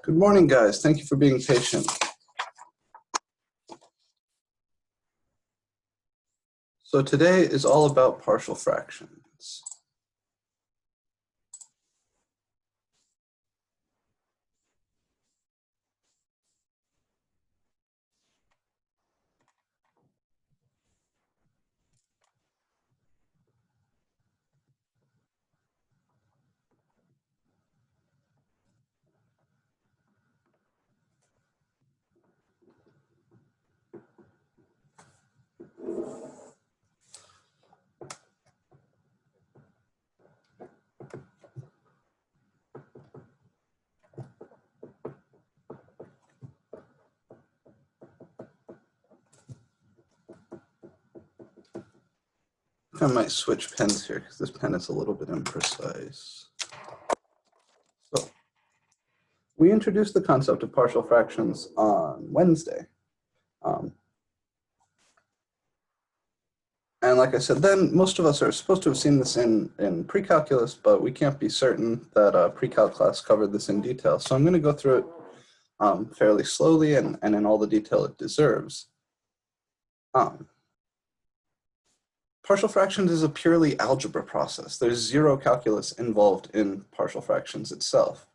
Good morning, guys. Thank you for being patient. So today is all about partial fractions. I might switch pens here because this pen is a little bit imprecise. So we introduced the concept of partial fractions on Wednesday. And like I said, then most of us are supposed to have seen this in pre-calculus, but we can't be certain that pre-calc class covered this in detail. So I'm going to go through it fairly slowly and in all the detail it deserves. Partial fractions is a purely algebra process. There's zero calculus involved in partial fractions itself.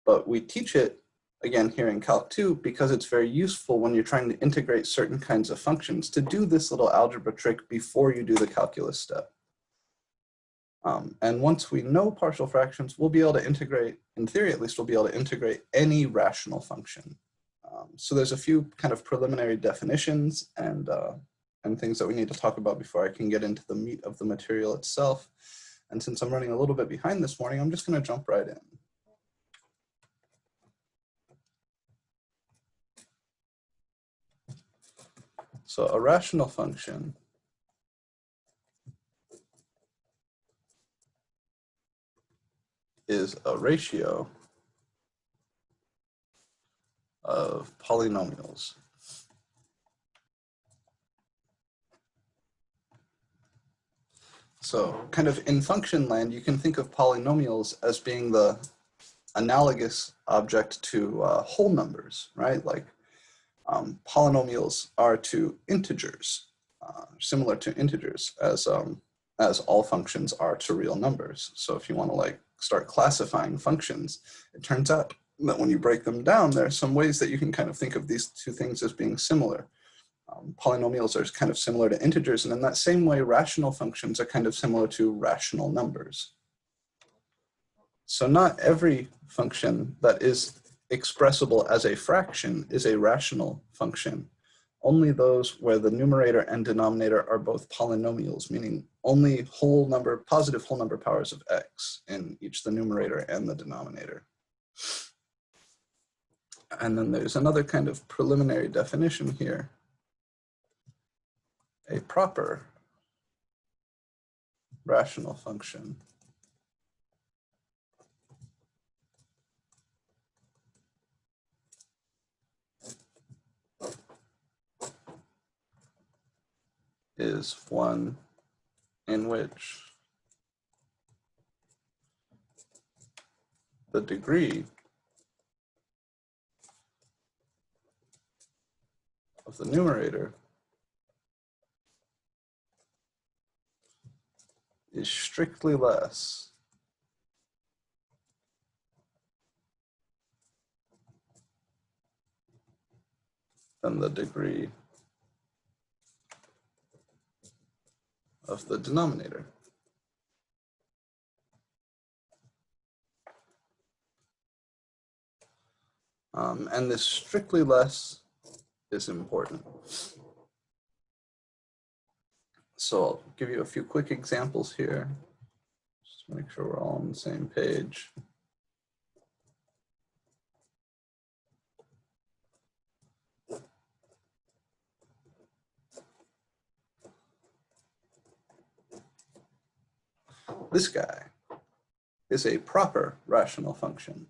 But we teach it, again, here in Calc 2 because it's very useful when you're trying to integrate certain kinds of functions to do this little algebra trick before you do the calculus step. And once we know partial fractions, we'll be able to integrate, in theory at least, we'll be able to integrate any rational function. So there's a few kind of preliminary definitions and things that we need to talk about before I can get into the meat of the material itself. And since I'm running a little bit behind this morning, I'm just going to jump right in. So a rational function is a ratio of polynomials. So kind of in function land, you can think of polynomials as being the analogous object to whole numbers, right? Like polynomials are to integers, similar to integers as all functions are to real numbers. So if you want to like start classifying functions, it turns out that when you break them down, there are some ways that you can kind of think of these two things as being similar. Polynomials are kind of similar to integers, and in that same way, rational functions are kind of similar to rational numbers. So not every function that is expressible as a fraction is a rational function. Only those where the numerator and denominator are both polynomials, meaning only positive whole number powers of x in each the numerator and the denominator. And then there's another kind of preliminary definition here. A proper rational function is one in which the degree of the numerator is strictly less than the degree of the denominator. And this strictly less is important. So I'll give you a few quick examples here, just to make sure we're all on the same page. This guy is a proper rational function.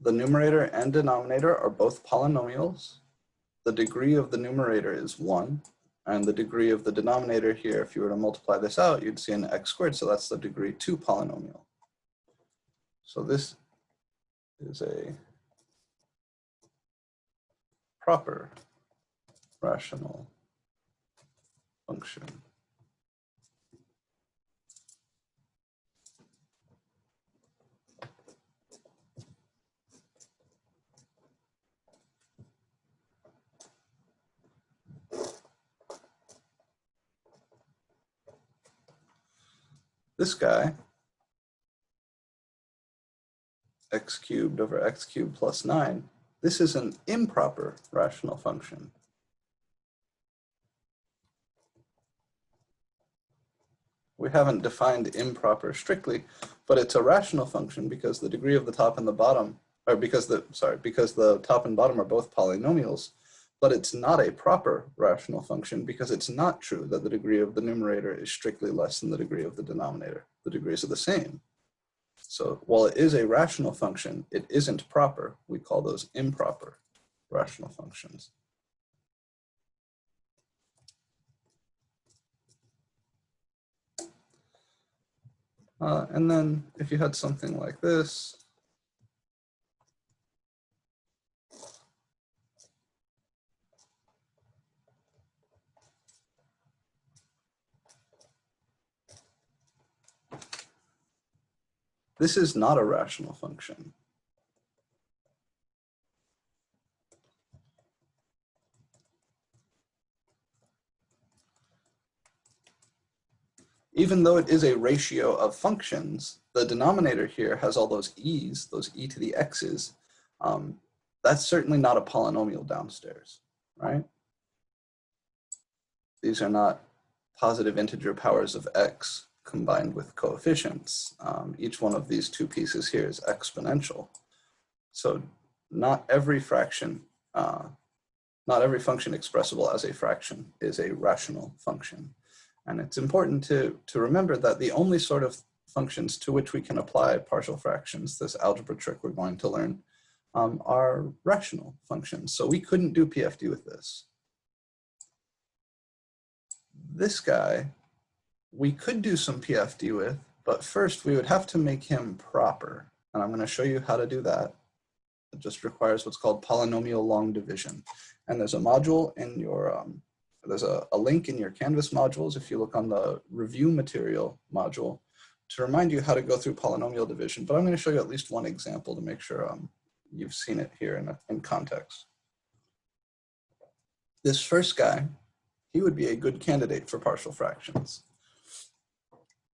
The numerator and denominator are both polynomials. The degree of the numerator is 1, and the degree of the denominator here, if you were to multiply this out, you'd see an x squared, so that's the degree 2 polynomial. So this is a proper rational function. This guy, x cubed over x cubed plus 9, this is an improper rational function. We haven't defined improper strictly, but it's a rational function because the degree of the top and the bottom, or because the top and bottom are both polynomials, but it's not a proper rational function because it's not true that the degree of the numerator is strictly less than the degree of the denominator. The degrees are the same. So while it is a rational function, it isn't proper. We call those improper rational functions. And then if you had something like this, this is not a rational function. Even though it is a ratio of functions, the denominator here has all those e's, those e to the x's. That's certainly not a polynomial downstairs, right? These are not positive integer powers of x combined with coefficients. Each one of these two pieces here is exponential. So not every fraction, not every function expressible as a fraction is a rational function. And it's important to remember that the only sort of functions to which we can apply partial fractions, this algebra trick we're going to learn, are rational functions. So we couldn't do PFD with this. This guy, we could do some PFD with, but first we would have to make him proper. And I'm going to show you how to do that. It just requires what's called polynomial long division. And there's a module in your, there's a link in your Canvas modules, if you look on the review material module, to remind you how to go through polynomial division. But I'm going to show you at least one example to make sure you've seen it here in context. This first guy, he would be a good candidate for partial fractions.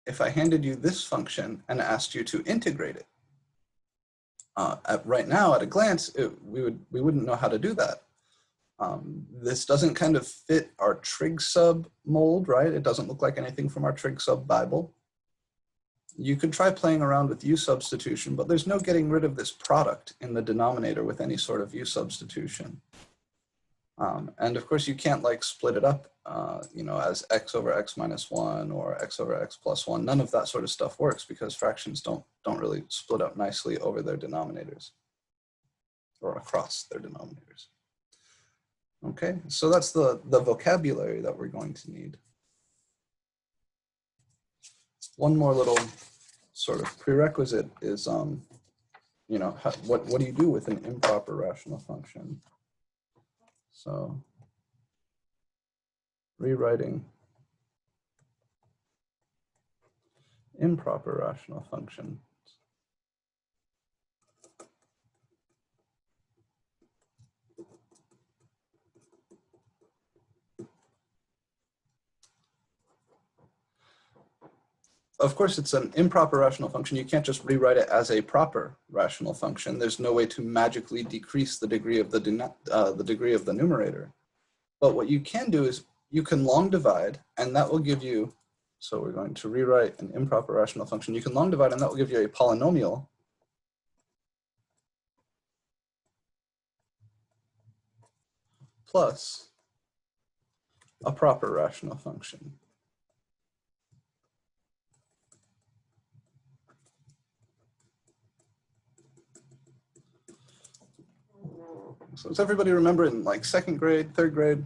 If I handed you this function and asked you to integrate it, right now at a glance, we wouldn't know how to do that. This doesn't kind of fit our trig sub mold, right? It doesn't look like anything from our trig sub Bible. You could try playing around with u substitution, but there's no getting rid of this product in the denominator with any sort of u substitution. And of course you can't like split it up, you know, as x over x minus 1 or x over x plus 1. None of that sort of stuff works because fractions don't really split up nicely over their denominators or across their denominators. Okay, so that's the vocabulary that we're going to need. One more little sort of prerequisite is, you know, what do you do with an improper rational function? So rewriting improper rational function. Of course, it's an improper rational function. You can't just rewrite it as a proper rational function. There's no way to magically decrease the degree of the numerator. But what you can do is you can long divide, and that will give you, so we're going to rewrite an improper rational function. You can long divide, and that will give you a polynomial plus a proper rational function. So does everybody remember in like second grade, third grade,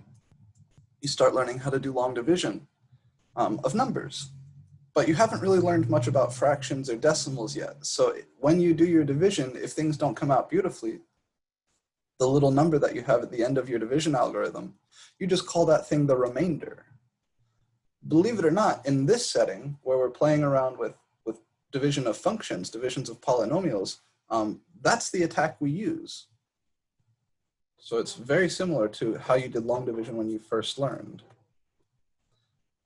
you start learning how to do long division of numbers. But you haven't really learned much about fractions or decimals yet. So when you do your division, if things don't come out beautifully, the little number that you have at the end of your division algorithm, you just call that thing the remainder. Believe it or not, in this setting, where we're playing around with division of functions, divisions of polynomials, that's the attack we use. So it's very similar to how you did long division when you first learned.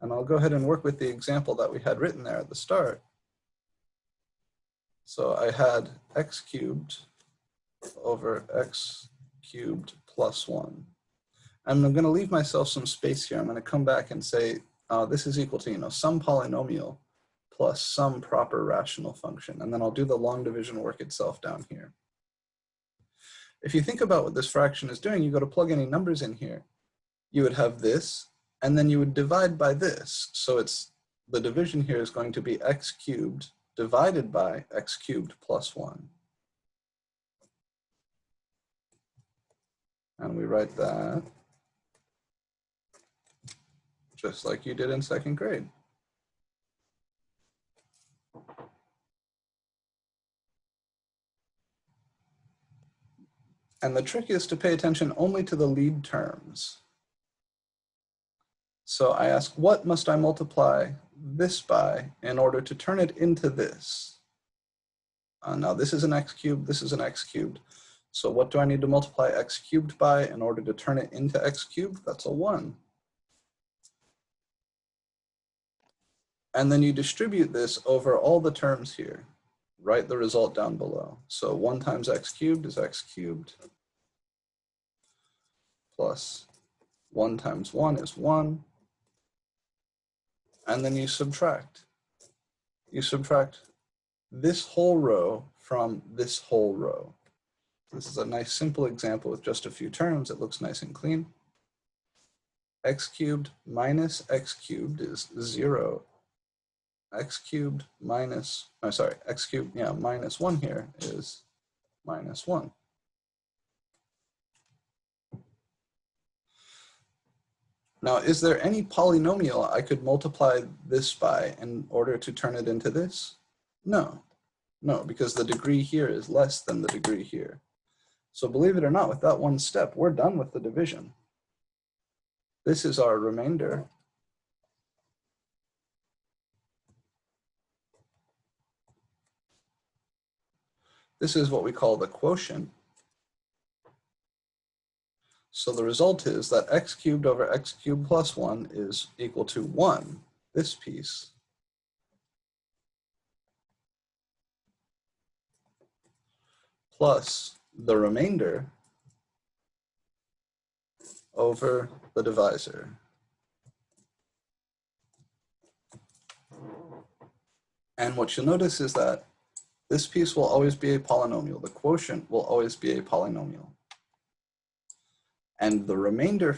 And I'll go ahead and work with the example that we had written there at the start. So I had x cubed over x cubed plus 1. I'm going to leave myself some space here. I'm going to come back and say this is equal to, some polynomial plus some proper rational function. And then I'll do the long division work itself down here. If you think about what this fraction is doing, you go to plug any numbers in here. You would have this, and then you would divide by this. So the division here is going to be x cubed divided by x cubed plus 1. And we write that just like you did in 2nd grade. And the trick is to pay attention only to the lead terms. So I ask, what must I multiply this by in order to turn it into this? Now this is an x cubed, this is an x cubed. So what do I need to multiply x cubed by in order to turn it into x cubed? That's a 1. And then you distribute this over all the terms here. Write the result down below. So 1 times x cubed is x cubed plus 1 times 1 is 1. And then you subtract. You subtract this whole row from this whole row. This is a nice simple example with just a few terms. It looks nice and clean. X cubed minus x cubed is 0. X cubed minus, x cubed, minus 1 here is minus 1. Now, is there any polynomial I could multiply this by in order to turn it into this? No, because the degree here is less than the degree here. So believe it or not, with that one step, we're done with the division. This is our remainder. This is what we call the quotient. So the result is that x cubed over x cubed plus 1 is equal to 1, this piece, plus the remainder over the divisor. And what you'll notice is that this piece will always be a polynomial. The quotient will always be a polynomial. And the remainder,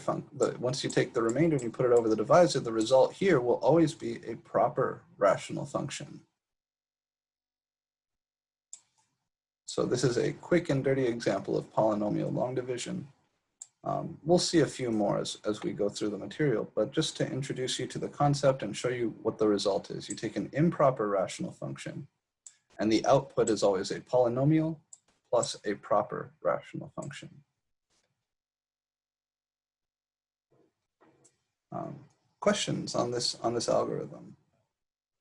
once you take the remainder and you put it over the divisor, the result here will always be a proper rational function. So this is a quick and dirty example of polynomial long division. We'll see a few more as we go through the material, but just to introduce you to the concept and show you what the result is. You take an improper rational function, and the output is always a polynomial plus a proper rational function. Questions on this algorithm,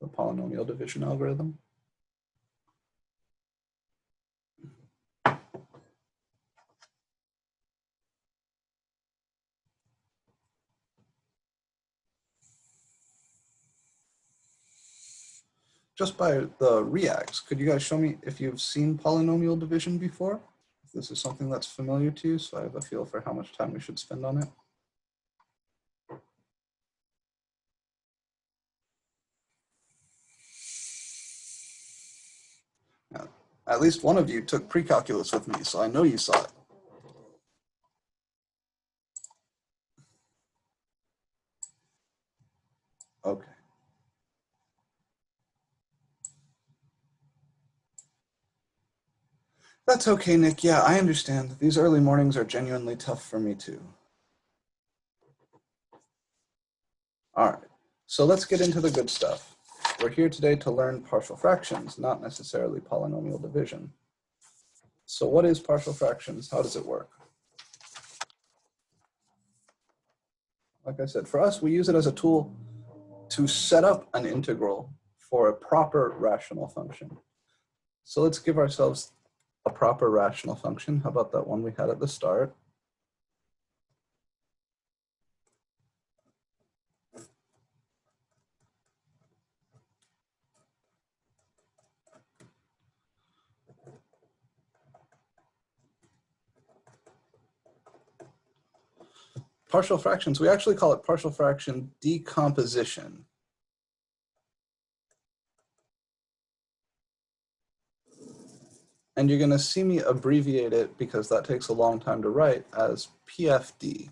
the polynomial division algorithm? Just by the reacts, could you guys show me if you've seen polynomial division before? If this is something that's familiar to you, so I have a feel for how much time we should spend on it. Now, at least one of you took pre-calculus with me, so I know you saw it. Okay. That's okay, Nick. Yeah, I understand. These early mornings are genuinely tough for me too. All right, so let's get into the good stuff. we're here today to learn partial fractions, not necessarily polynomial division. So what is partial fractions? How does it work? Like I said, for us, we use it as a tool to set up an integral for a proper rational function. So let's give ourselves a proper rational function. How about that one we had at the start? Partial fractions, we actually call it partial fraction decomposition. And you're going to see me abbreviate it because that takes a long time to write as PFD.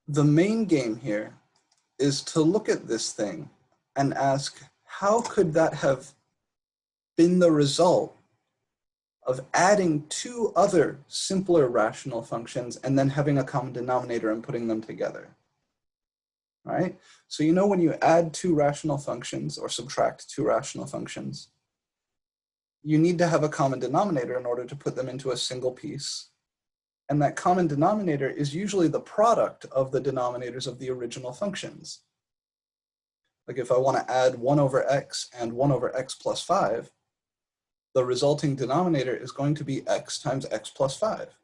The main game here is to look at this thing and ask, how could that have been the result of adding two other simpler rational functions and then having a common denominator and putting them together? Right? So you know when you add two rational functions or subtract two rational functions, you need to have a common denominator in order to put them into a single piece. And that common denominator is usually the product of the denominators of the original functions. Like if I want to add 1 over x and 1 over x plus 5, the resulting denominator is going to be x times x plus 5.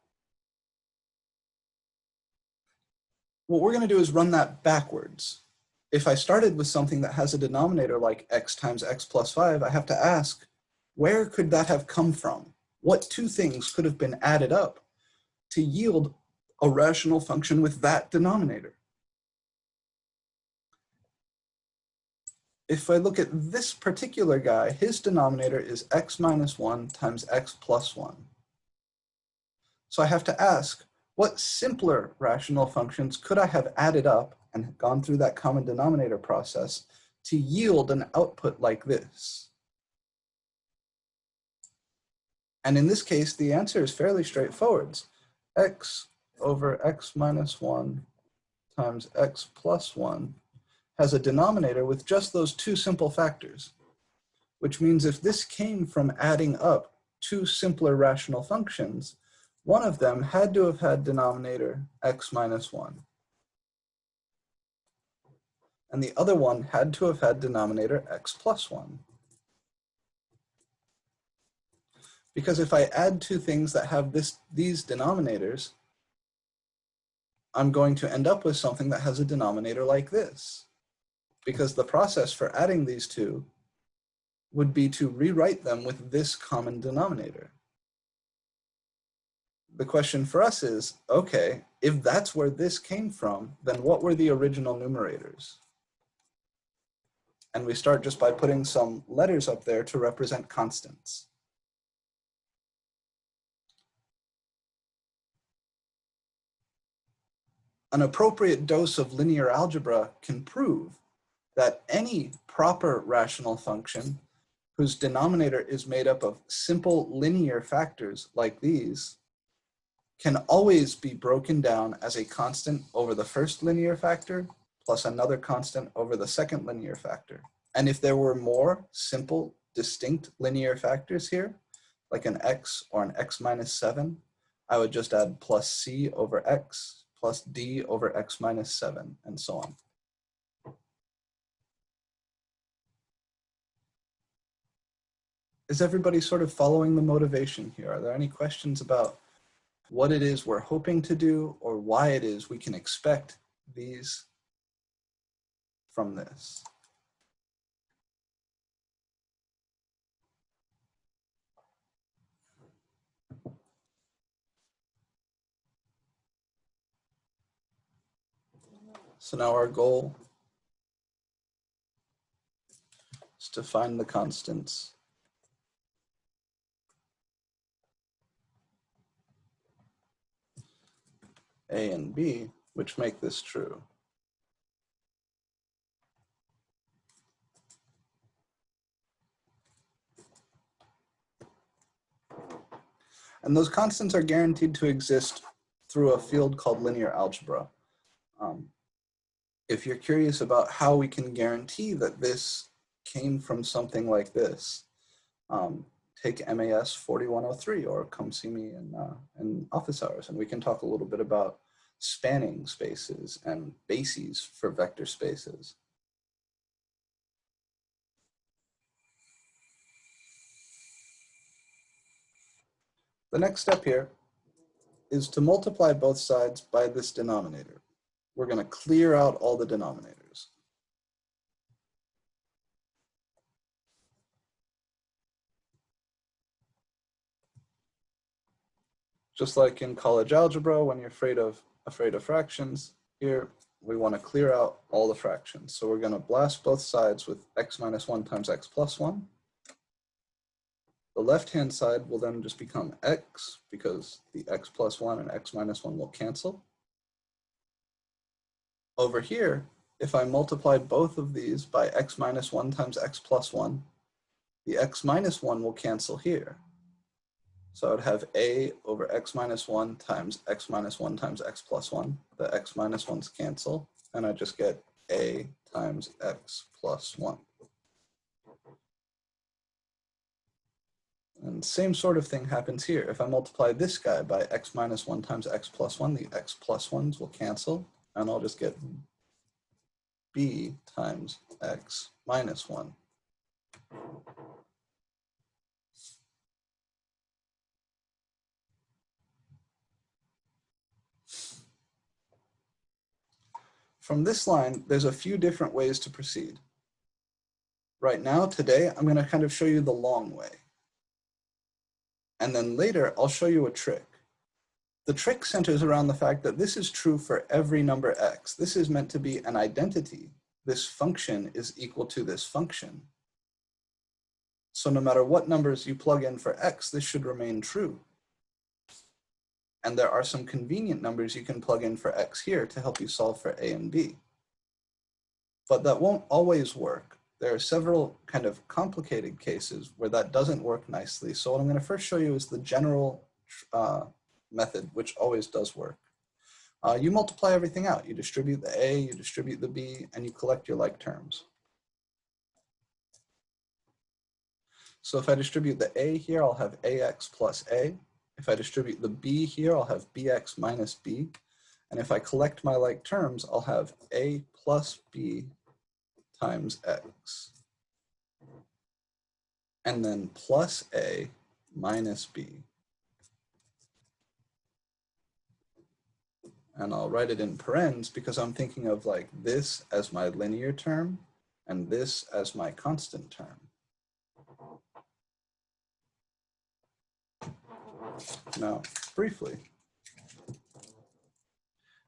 What we're going to do is run that backwards. If I started with something that has a denominator like x times x plus 5, I have to ask, where could that have come from? What two things could have been added up to yield a rational function with that denominator? If I look at this particular guy, his denominator is x minus 1 times x plus 1. So I have to ask, what simpler rational functions could I have added up and gone through that common denominator process to yield an output like this? And in this case, the answer is fairly straightforward. X over x minus 1 times x plus 1 has a denominator with just those two simple factors, which means if this came from adding up two simpler rational functions, one of them had to have had denominator x minus 1. And the other one had to have had denominator x plus 1. Because if I add two things that have these denominators, I'm going to end up with something that has a denominator like this. Because the process for adding these two would be to rewrite them with this common denominator. The question for us is, okay, if that's where this came from, then what were the original numerators? And we start just by putting some letters up there to represent constants. An appropriate dose of linear algebra can prove that any proper rational function whose denominator is made up of simple linear factors like these can always be broken down as a constant over the first linear factor plus another constant over the second linear factor. And if there were more simple, distinct linear factors here, like an x or an x minus 7, I would just add plus c over x plus d over x minus 7, and so on. Is everybody sort of following the motivation here? Are there any questions about what it is we're hoping to do or why it is we can expect these from this? So now our goal is to find the constants A and B, which make this true. And those constants are guaranteed to exist through a field called linear algebra. If you're curious about how we can guarantee that this came from something like this, take MAS 4103 or come see me in office hours, and we can talk a little bit about spanning spaces and bases for vector spaces. The next step here is to multiply both sides by this denominator. We're going to clear out all the denominators. Just like in college algebra, when you're afraid of fractions, here we want to clear out all the fractions. So we're going to blast both sides with x minus 1 times x plus 1. The left-hand side will then just become x, because the x plus 1 and x minus 1 will cancel. Over here, if I multiply both of these by x minus 1 times x plus 1, the x minus 1 will cancel here. So I would have a over x minus 1 times x minus 1 times x plus 1. The x minus 1's cancel, and I just get a times x plus 1. And same sort of thing happens here. If I multiply this guy by x minus 1 times x plus 1, the x plus 1s will cancel, and I'll just get b times x minus 1. From this line, there's a few different ways to proceed. Right now, today, I'm going to kind of show you the long way. And then later, I'll show you a trick. The trick centers around the fact that this is true for every number x. This is meant to be an identity. This function is equal to this function. So no matter what numbers you plug in for x, this should remain true. And there are some convenient numbers you can plug in for x here to help you solve for a and b. But that won't always work. There are several kind of complicated cases where that doesn't work nicely. So what I'm going to first show you is the general method, which always does work. You multiply everything out. You distribute the a, you distribute the b, and you collect your like terms. So if I distribute the a here, I'll have ax plus a. If I distribute the b here, I'll have bx minus b. And if I collect my like terms, I'll have a plus b times x. And then plus a minus b. And I'll write it in parens because I'm thinking of like this as my linear term and this as my constant term. Now, briefly,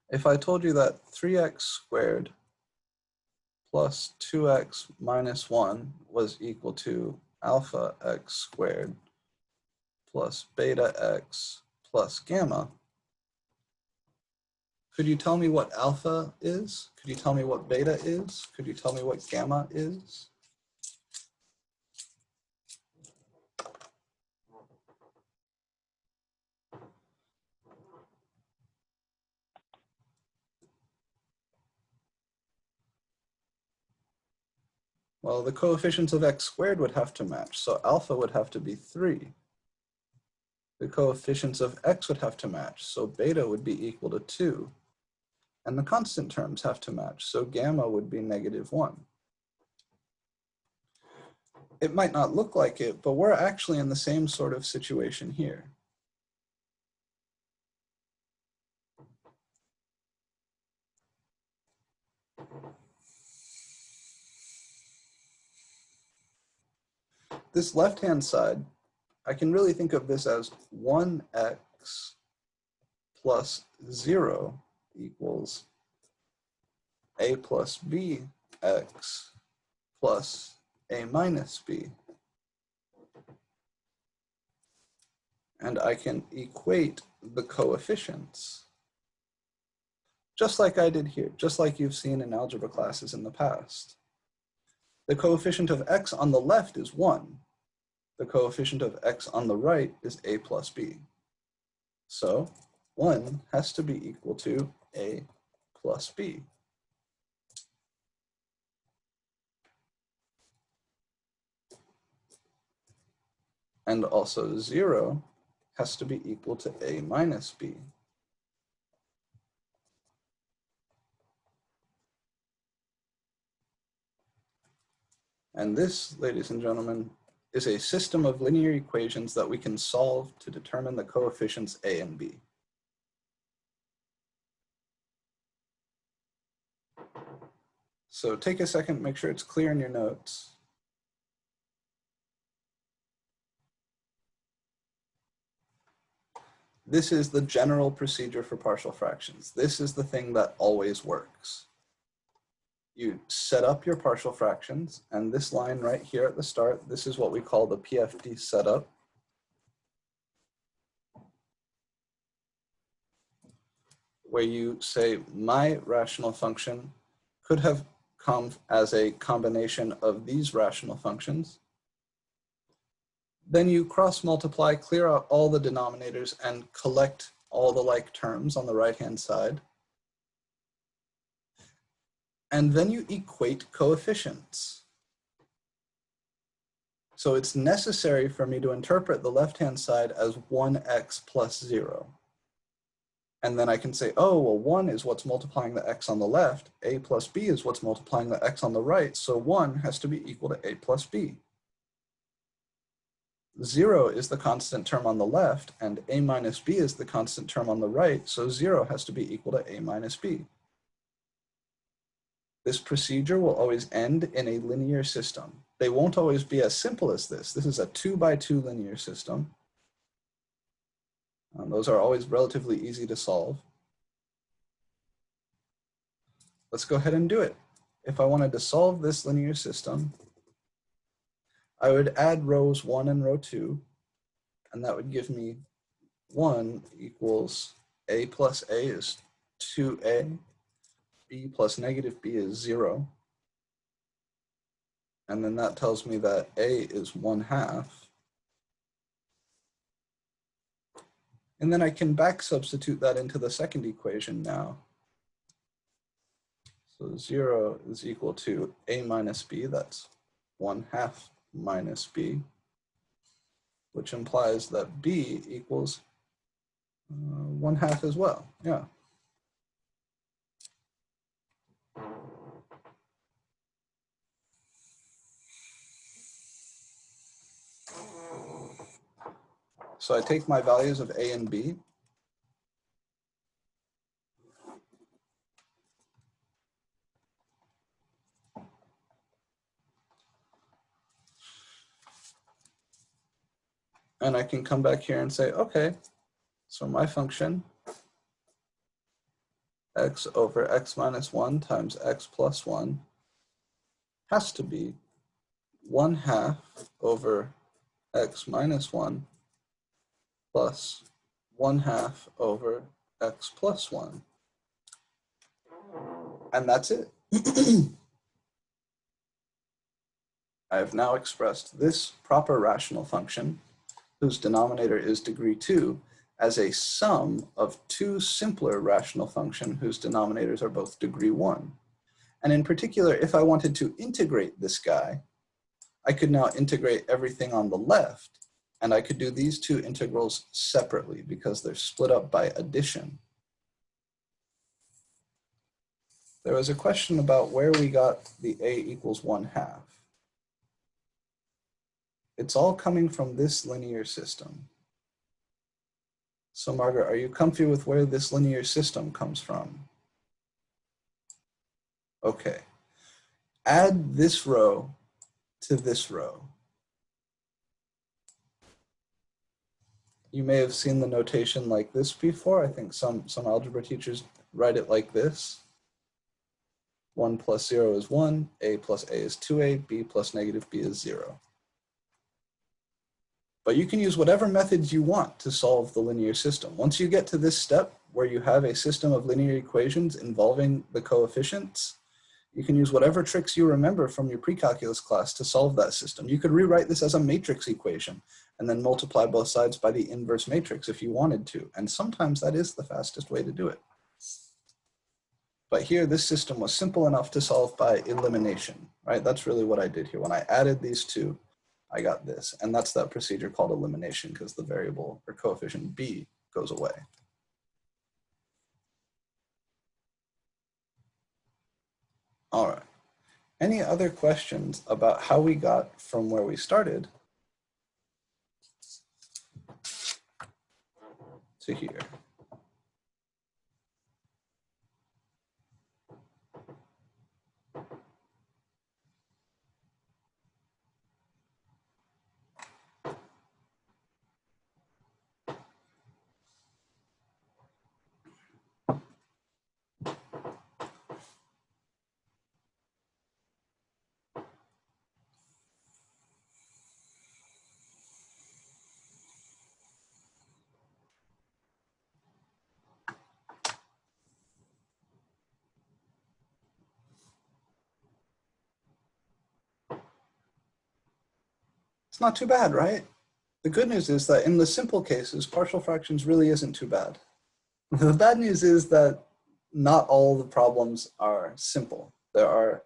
if I told you that 3x squared plus 2x minus 1 was equal to alpha x squared plus beta x plus gamma, could you tell me what alpha is? Could you tell me what beta is? Could you tell me what gamma is? Well, the coefficients of x squared would have to match, so alpha would have to be 3. The coefficients of x would have to match, so beta would be equal to 2. And the constant terms have to match, so gamma would be -1. It might not look like it, but we're actually in the same sort of situation here. This left-hand side, I can really think of this as 1x plus 0 equals a plus b x plus a minus b. And I can equate the coefficients, just like I did here, just like you've seen in algebra classes in the past. The coefficient of x on the left is 1. The coefficient of x on the right is a plus b. So 1 has to be equal to A plus B. And also 0 has to be equal to A minus B. And this, ladies and gentlemen, is a system of linear equations that we can solve to determine the coefficients A and B. So take a second, make sure it's clear in your notes. This is the general procedure for partial fractions. This is the thing that always works. You set up your partial fractions, and this line right here at the start, this is what we call the PFD setup. Where you say my rational function could have come as a combination of these rational functions. Then you cross multiply, clear out all the denominators, and collect all the like terms on the right-hand side. And then you equate coefficients. So it's necessary for me to interpret the left-hand side as 1x plus 0. And then I can say, oh, well, 1 is what's multiplying the x on the left. A plus b is what's multiplying the x on the right. So 1 has to be equal to a plus b. 0 is the constant term on the left, and a minus b is the constant term on the right. So 0 has to be equal to a minus b. This procedure will always end in a linear system. They won't always be as simple as this. This is a 2x2 linear system. Those are always relatively easy to solve. Let's go ahead and do it. If I wanted to solve this linear system, I would add rows 1 and row 2, and that would give me 1 equals a plus a is 2a, b plus negative b is 0. And then that tells me that a is 1/2. And then I can back substitute that into the second equation now. So 0 is equal to a minus b, that's 1/2 minus b, which implies that b equals 1/2 as well, yeah. So I take my values of a and b, and I can come back here and say, okay, so my function x over x minus 1 times x plus 1 has to be 1/2 over x minus 1 plus 1/2 over x plus 1. And that's it. I have now expressed this proper rational function, whose denominator is degree 2, as a sum of two simpler rational functions whose denominators are both degree 1. And in particular, if I wanted to integrate this guy, I could now integrate everything on the left, and I could do these two integrals separately because they're split up by addition. There was a question about where we got the a equals 1/2. It's all coming from this linear system. So Margaret, are you comfy with where this linear system comes from? Okay. Add this row to this row. You may have seen the notation like this before. I think some algebra teachers write it like this. 1 plus 0 is 1, a plus a is 2a, b plus negative b is 0. But you can use whatever methods you want to solve the linear system. Once you get to this step where you have a system of linear equations involving the coefficients, You can use whatever tricks you remember from your pre-calculus class to solve that system. You could rewrite this as a matrix equation and then multiply both sides by the inverse matrix if you wanted to. And sometimes that is the fastest way to do it. But here, this system was simple enough to solve by elimination, right? That's really what I did here. When I added these two, I got this. And that's that procedure called elimination because the variable or coefficient b goes away. All right. Any other questions about how we got from where we started to here? It's not too bad, right? The good news is that in the simple cases, partial fractions really isn't too bad. The bad news is that not all the problems are simple. There are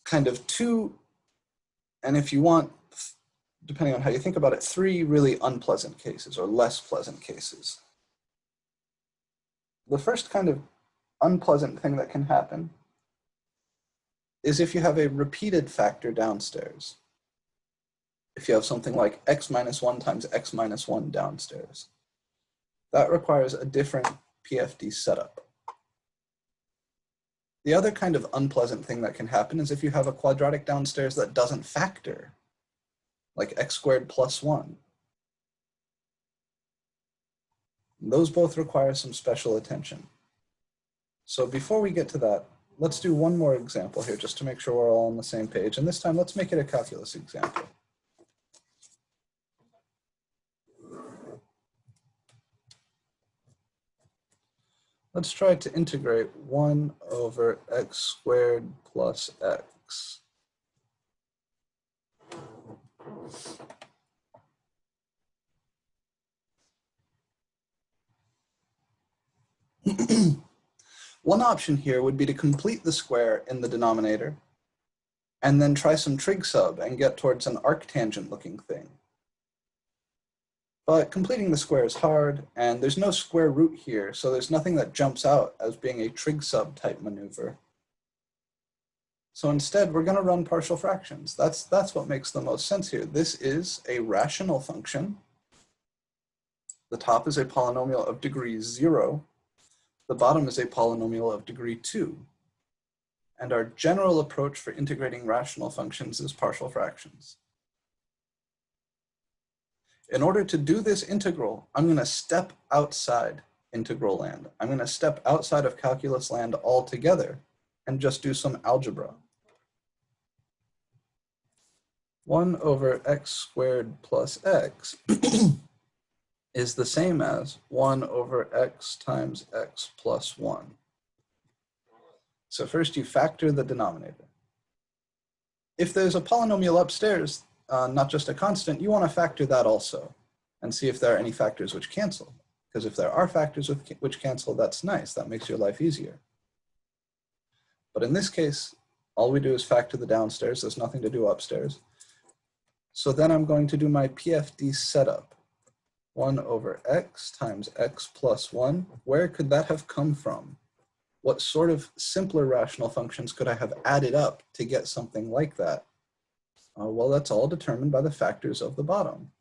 kind of two, and if you want, depending on how you think about it, three really unpleasant cases or less pleasant cases. The first kind of unpleasant thing that can happen is if you have a repeated factor downstairs. If you have something like x minus 1 times x minus 1 downstairs. That requires a different PFD setup. The other kind of unpleasant thing that can happen is if you have a quadratic downstairs that doesn't factor, like x squared plus 1. Those both require some special attention. So before we get to that, let's do one more example here just to make sure we're all on the same page. And this time, let's make it a calculus example. Let's try to integrate 1 over x squared plus x. One option here would be to complete the square in the denominator and then try some trig sub and get towards an arctangent looking thing. But completing the square is hard, and there's no square root here, so there's nothing that jumps out as being a trig sub type maneuver. So instead, we're going to run partial fractions. That's what makes the most sense here. This is a rational function. The top is a polynomial of degree 0. The bottom is a polynomial of degree 2. And our general approach for integrating rational functions is partial fractions. In order to do this integral, I'm going to step outside integral land. I'm going to step outside of calculus land altogether and just do some algebra. 1 over x squared plus x is the same as 1 over x times x plus 1. So first you factor the denominator. If there's a polynomial upstairs, not just a constant, you want to factor that also and see if there are any factors which cancel. Because if there are factors which cancel, that's nice. That makes your life easier. But in this case, all we do is factor the downstairs. There's nothing to do upstairs. So then I'm going to do my PFD setup. 1 over x times x plus 1. Where could that have come from? What sort of simpler rational functions could I have added up to get something like that? Well, that's all determined by the factors of the bottom.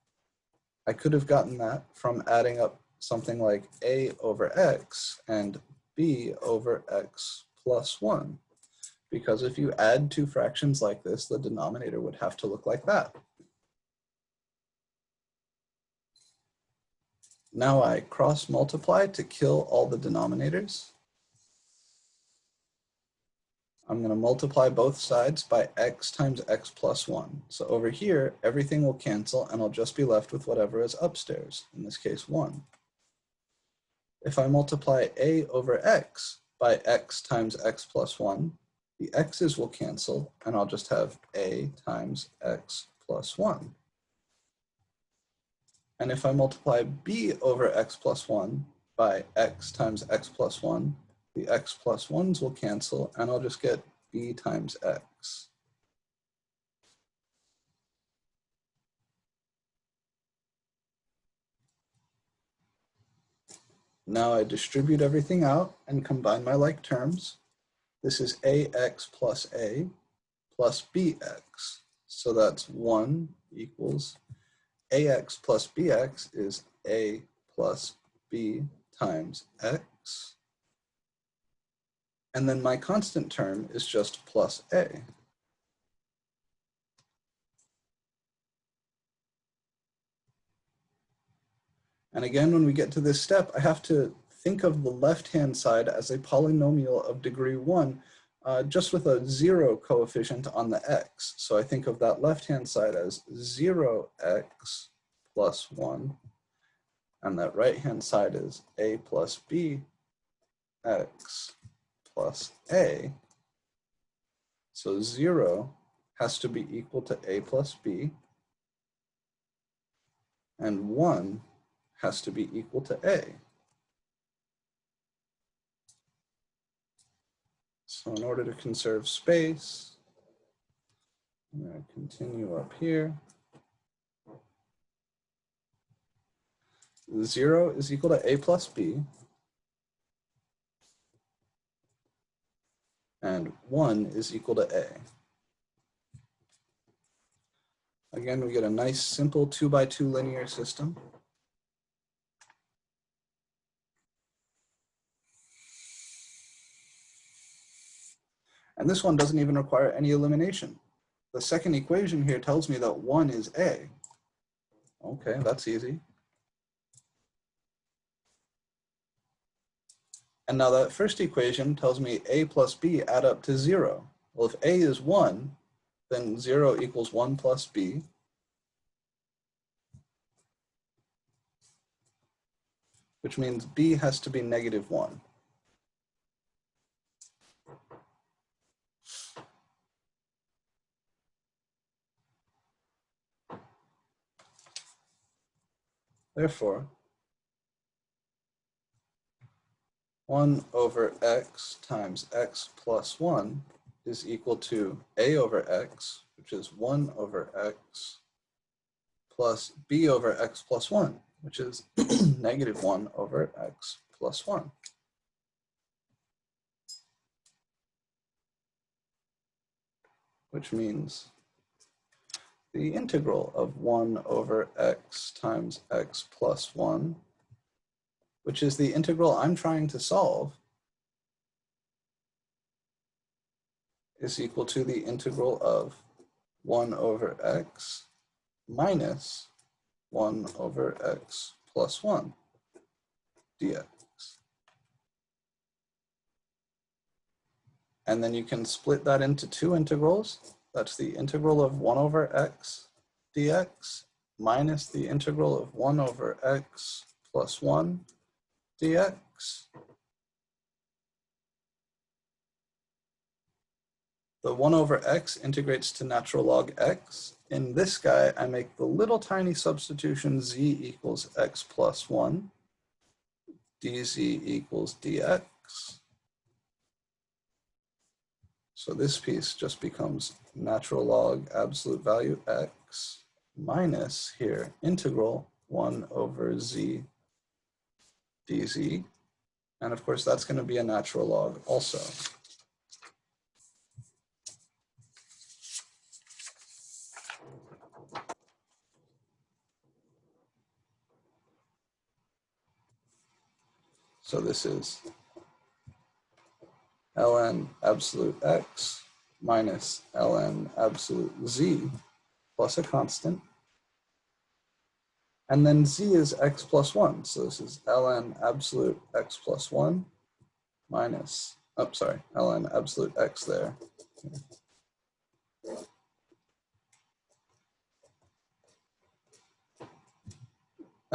I could have gotten that from adding up something like a over x and b over x plus 1. Because if you add two fractions like this, the denominator would have to look like that. Now I cross multiply to kill all the denominators. I'm going to multiply both sides by x times x plus 1. So over here, everything will cancel and I'll just be left with whatever is upstairs, in this case 1. If I multiply a over x by x times x plus 1, the x's will cancel, and I'll just have a times x plus 1. And if I multiply b over x plus 1 by x times x plus 1, the x plus 1s will cancel, and I'll just get b times x. Now I distribute everything out and combine my like terms. This is ax plus a plus bx. So that's 1 equals ax plus bx is a plus b times x. And then my constant term is just plus a. And again, when we get to this step, I have to think of the left-hand side as a polynomial of degree 1, just with a 0 coefficient on the x. So I think of that left-hand side as 0x plus 1, and that right-hand side is a plus b x plus a. So 0 has to be equal to a plus b, and 1 has to be equal to a. So in order to conserve space, I'm going to continue up here. 0 is equal to a plus b, and 1 is equal to a. Again, we get a nice simple 2x2 linear system. And this one doesn't even require any elimination. The second equation here tells me that 1 is a. Okay, that's easy. And now that first equation tells me a plus b add up to 0. Well, if a is 1, then 0 equals 1 plus b. Which means b has to be negative 1. Therefore, 1 over x times x plus 1 is equal to a over x, which is 1 over x, plus b over x plus 1, which is negative 1 over x plus 1. Which means the integral of 1 over x times x plus 1, which is the integral I'm trying to solve, is equal to the integral of 1 over x minus 1 over x plus 1 dx. And then you can split that into two integrals. That's the integral of 1 over x dx minus the integral of 1 over x plus 1 dx. The 1 over x integrates to natural log x. In this guy, I make the little tiny substitution z equals x plus 1, dz equals dx. So this piece just becomes natural log absolute value x minus here integral 1 over z dz. And of course, that's going to be a natural log also. So this is ln absolute x minus ln absolute z plus a constant. And then z is x plus 1. So this is ln absolute x plus 1 minus, ln absolute x there.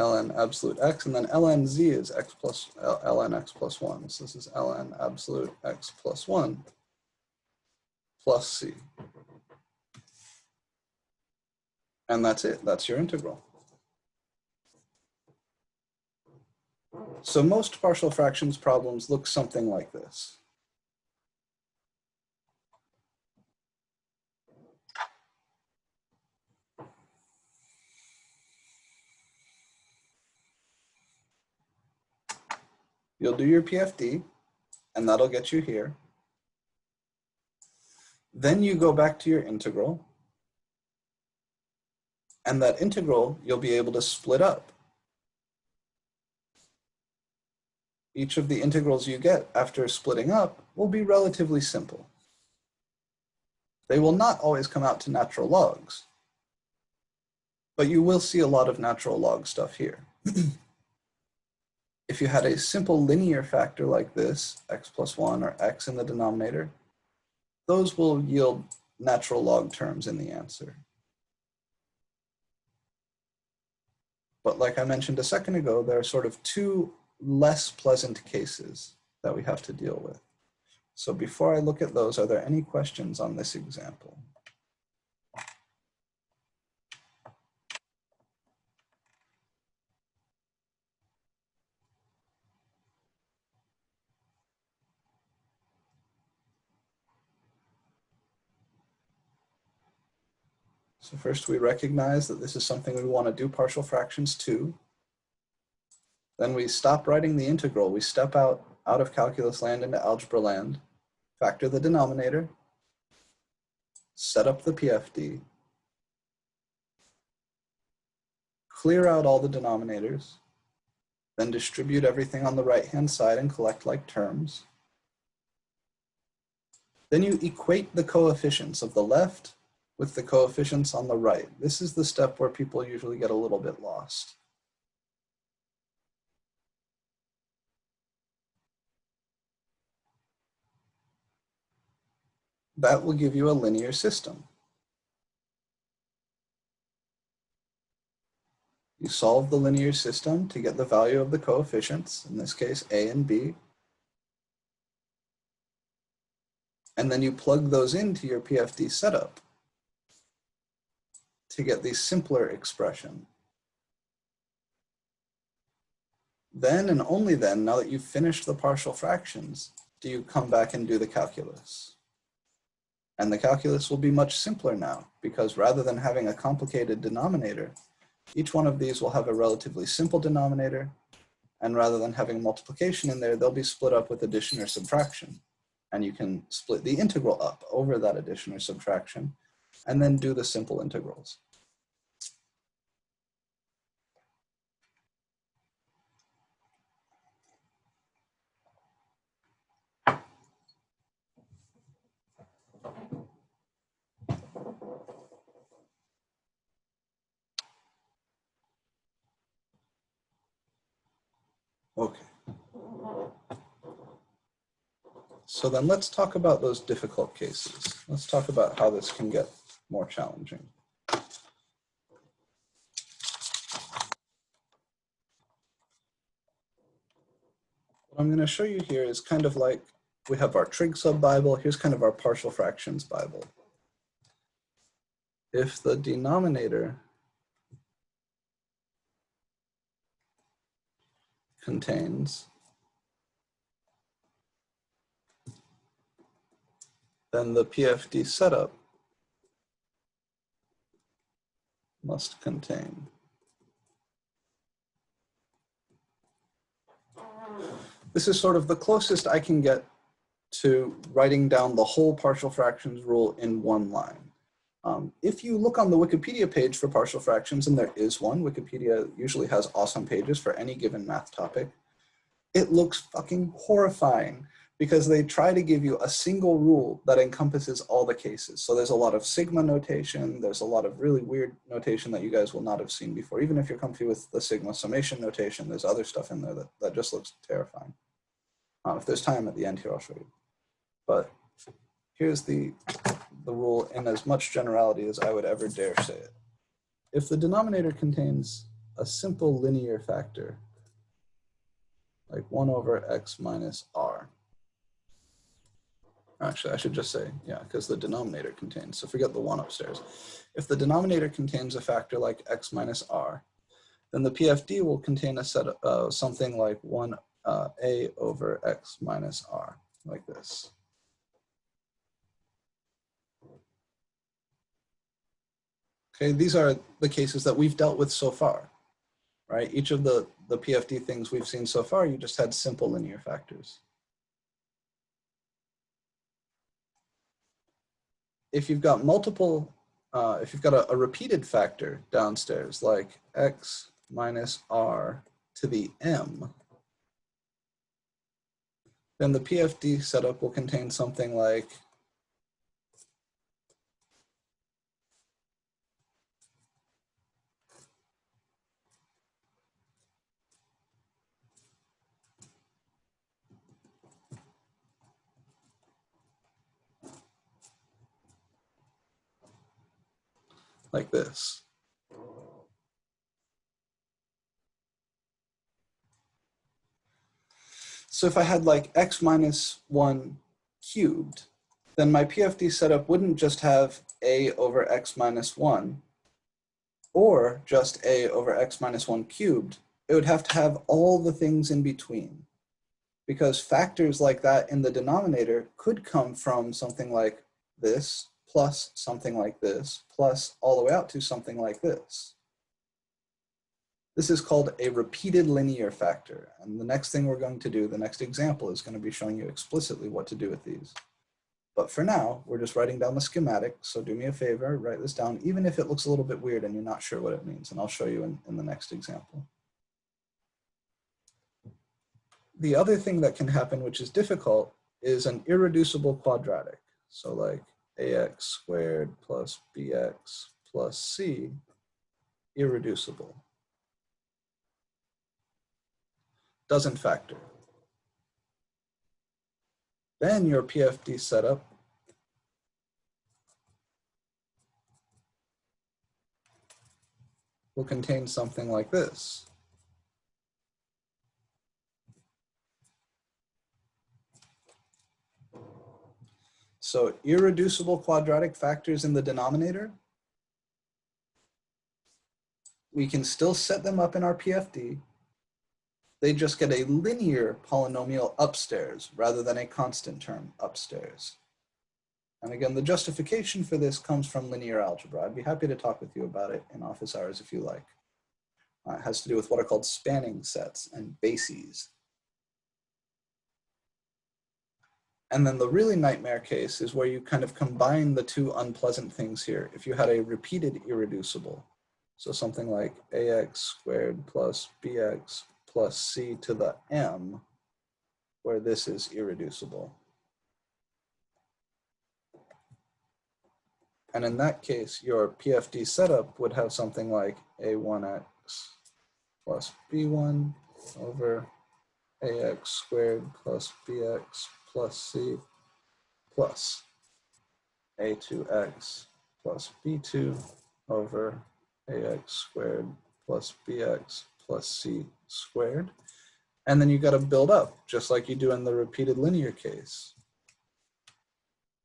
Ln absolute x, and then ln z is x plus ln x plus 1. So this is ln absolute x plus 1 plus c. And that's it, that's your integral. So most partial fractions problems look something like this. You'll do your PFD, and that'll get you here. Then you go back to your integral, and that integral you'll be able to split up. Each of the integrals you get after splitting up will be relatively simple. They will not always come out to natural logs, but you will see a lot of natural log stuff here. If you had a simple linear factor like this, x plus 1 or x in the denominator, those will yield natural log terms in the answer. But like I mentioned a second ago, there are sort of two less pleasant cases that we have to deal with. So before I look at those, are there any questions on this example? So first we recognize that this is something we want to do partial fractions to. Then we stop writing the integral. We step out of calculus land into algebra land, factor the denominator, set up the PFD, clear out all the denominators, then distribute everything on the right-hand side and collect like terms. Then you equate the coefficients of the left with the coefficients on the right. This is the step where people usually get a little bit lost. That will give you a linear system. You solve the linear system to get the value of the coefficients, in this case a and b, and then you plug those into your PFD setup to get the simpler expression. Then and only then, now that you've finished the partial fractions, do you come back and do the calculus. And the calculus will be much simpler now, because rather than having a complicated denominator, each one of these will have a relatively simple denominator, and rather than having multiplication in there, they'll be split up with addition or subtraction. And you can split the integral up over that addition or subtraction, and then do the simple integrals. Okay. So then let's talk about those difficult cases. Let's talk about how this can get more challenging. What I'm going to show you here is kind of like, we have our trig sub Bible, here's kind of our partial fractions Bible. If the denominator contains, then the PFD setup must contain. This is sort of the closest I can get to writing down the whole partial fractions rule in one line. If you look on the Wikipedia page for partial fractions, and there is one, Wikipedia usually has awesome pages for any given math topic, it looks fucking horrifying because they try to give you a single rule that encompasses all the cases. So there's a lot of sigma notation, there's a lot of really weird notation that you guys will not have seen before. Even if you're comfy with the sigma summation notation, there's other stuff in there that just looks terrifying. If there's time at the end here, I'll show you. But here's the rule in as much generality as I would ever dare say it. If the denominator contains a simple linear factor, like 1 over x minus r, Actually, I should just say, yeah, because the denominator contains, so forget the 1 upstairs. If the denominator contains a factor like x minus r, then the PFD will contain a set of something like 1a over x minus r, like this. Okay, these are the cases that we've dealt with so far, right? Each of the PFD things we've seen so far, you just had simple linear factors. If you've got multiple, if you've got a repeated factor downstairs, like x minus r to the m, then the PFD setup will contain something like this. So if I had like x minus 1 cubed, then my PFD setup wouldn't just have a over x minus 1 or just a over x minus 1 cubed. It would have to have all the things in between, because factors like that in the denominator could come from something like this plus something like this plus all the way out to something like this. This is called a repeated linear factor. And the next thing we're going to do, the next example, is going to be showing you explicitly what to do with these. But for now, we're just writing down the schematic. So do me a favor, write this down, even if it looks a little bit weird and you're not sure what it means. And I'll show you in the next example. The other thing that can happen, which is difficult, is an irreducible quadratic. So like ax squared plus bx plus c, irreducible. Doesn't factor. Then your PFD setup will contain something like this. So irreducible quadratic factors in the denominator, we can still set them up in our PFD. They just get a linear polynomial upstairs rather than a constant term upstairs. And again, the justification for this comes from linear algebra. I'd be happy to talk with you about it in office hours if you like. It has to do with what are called spanning sets and bases. And then the really nightmare case is where you kind of combine the two unpleasant things here. If you had a repeated irreducible, so something like ax squared plus bx plus c to the m, where this is irreducible. And in that case, your PFD setup would have something like a1x plus b1 over ax squared plus bx plus c plus a2x plus b2 over ax squared plus bx plus c squared. And then you got to build up, just like you do in the repeated linear case.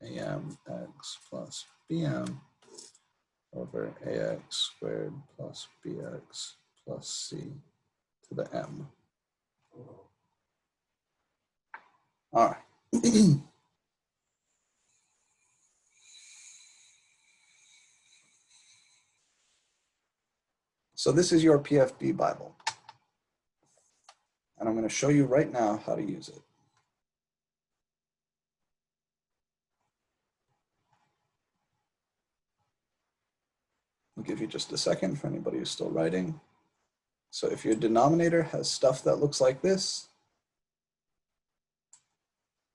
Amx plus bm over ax squared plus bx plus c to the m. All right. So this is your PFD Bible. And I'm going to show you right now how to use it. I'll give you just a second for anybody who's still writing. So if your denominator has stuff that looks like this,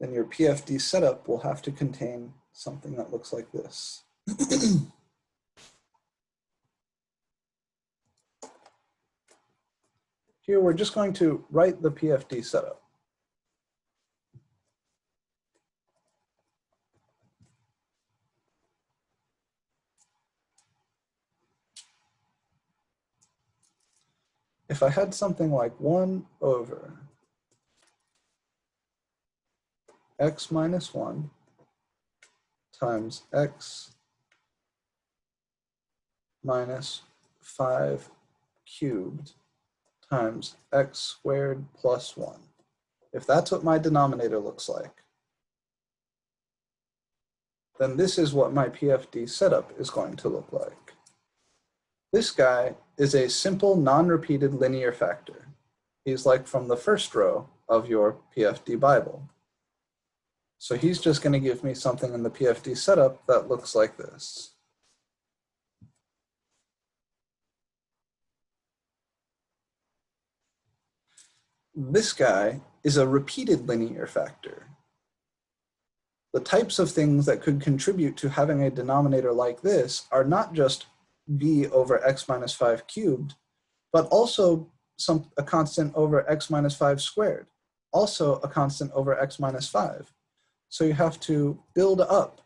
then your PFD setup will have to contain something that looks like this. Here, we're just going to write the PFD setup. If I had something like 1 over x minus 1 times x minus 5 cubed times x squared plus 1. If that's what my denominator looks like, then this is what my PFD setup is going to look like. This guy is a simple non-repeated linear factor. He's like from the first row of your PFD Bible. So he's just going to give me something in the PFD setup that looks like this. This guy is a repeated linear factor. The types of things that could contribute to having a denominator like this are not just b over x minus 5 cubed, but also a constant over x minus 5 squared, also a constant over x minus 5. So you have to build up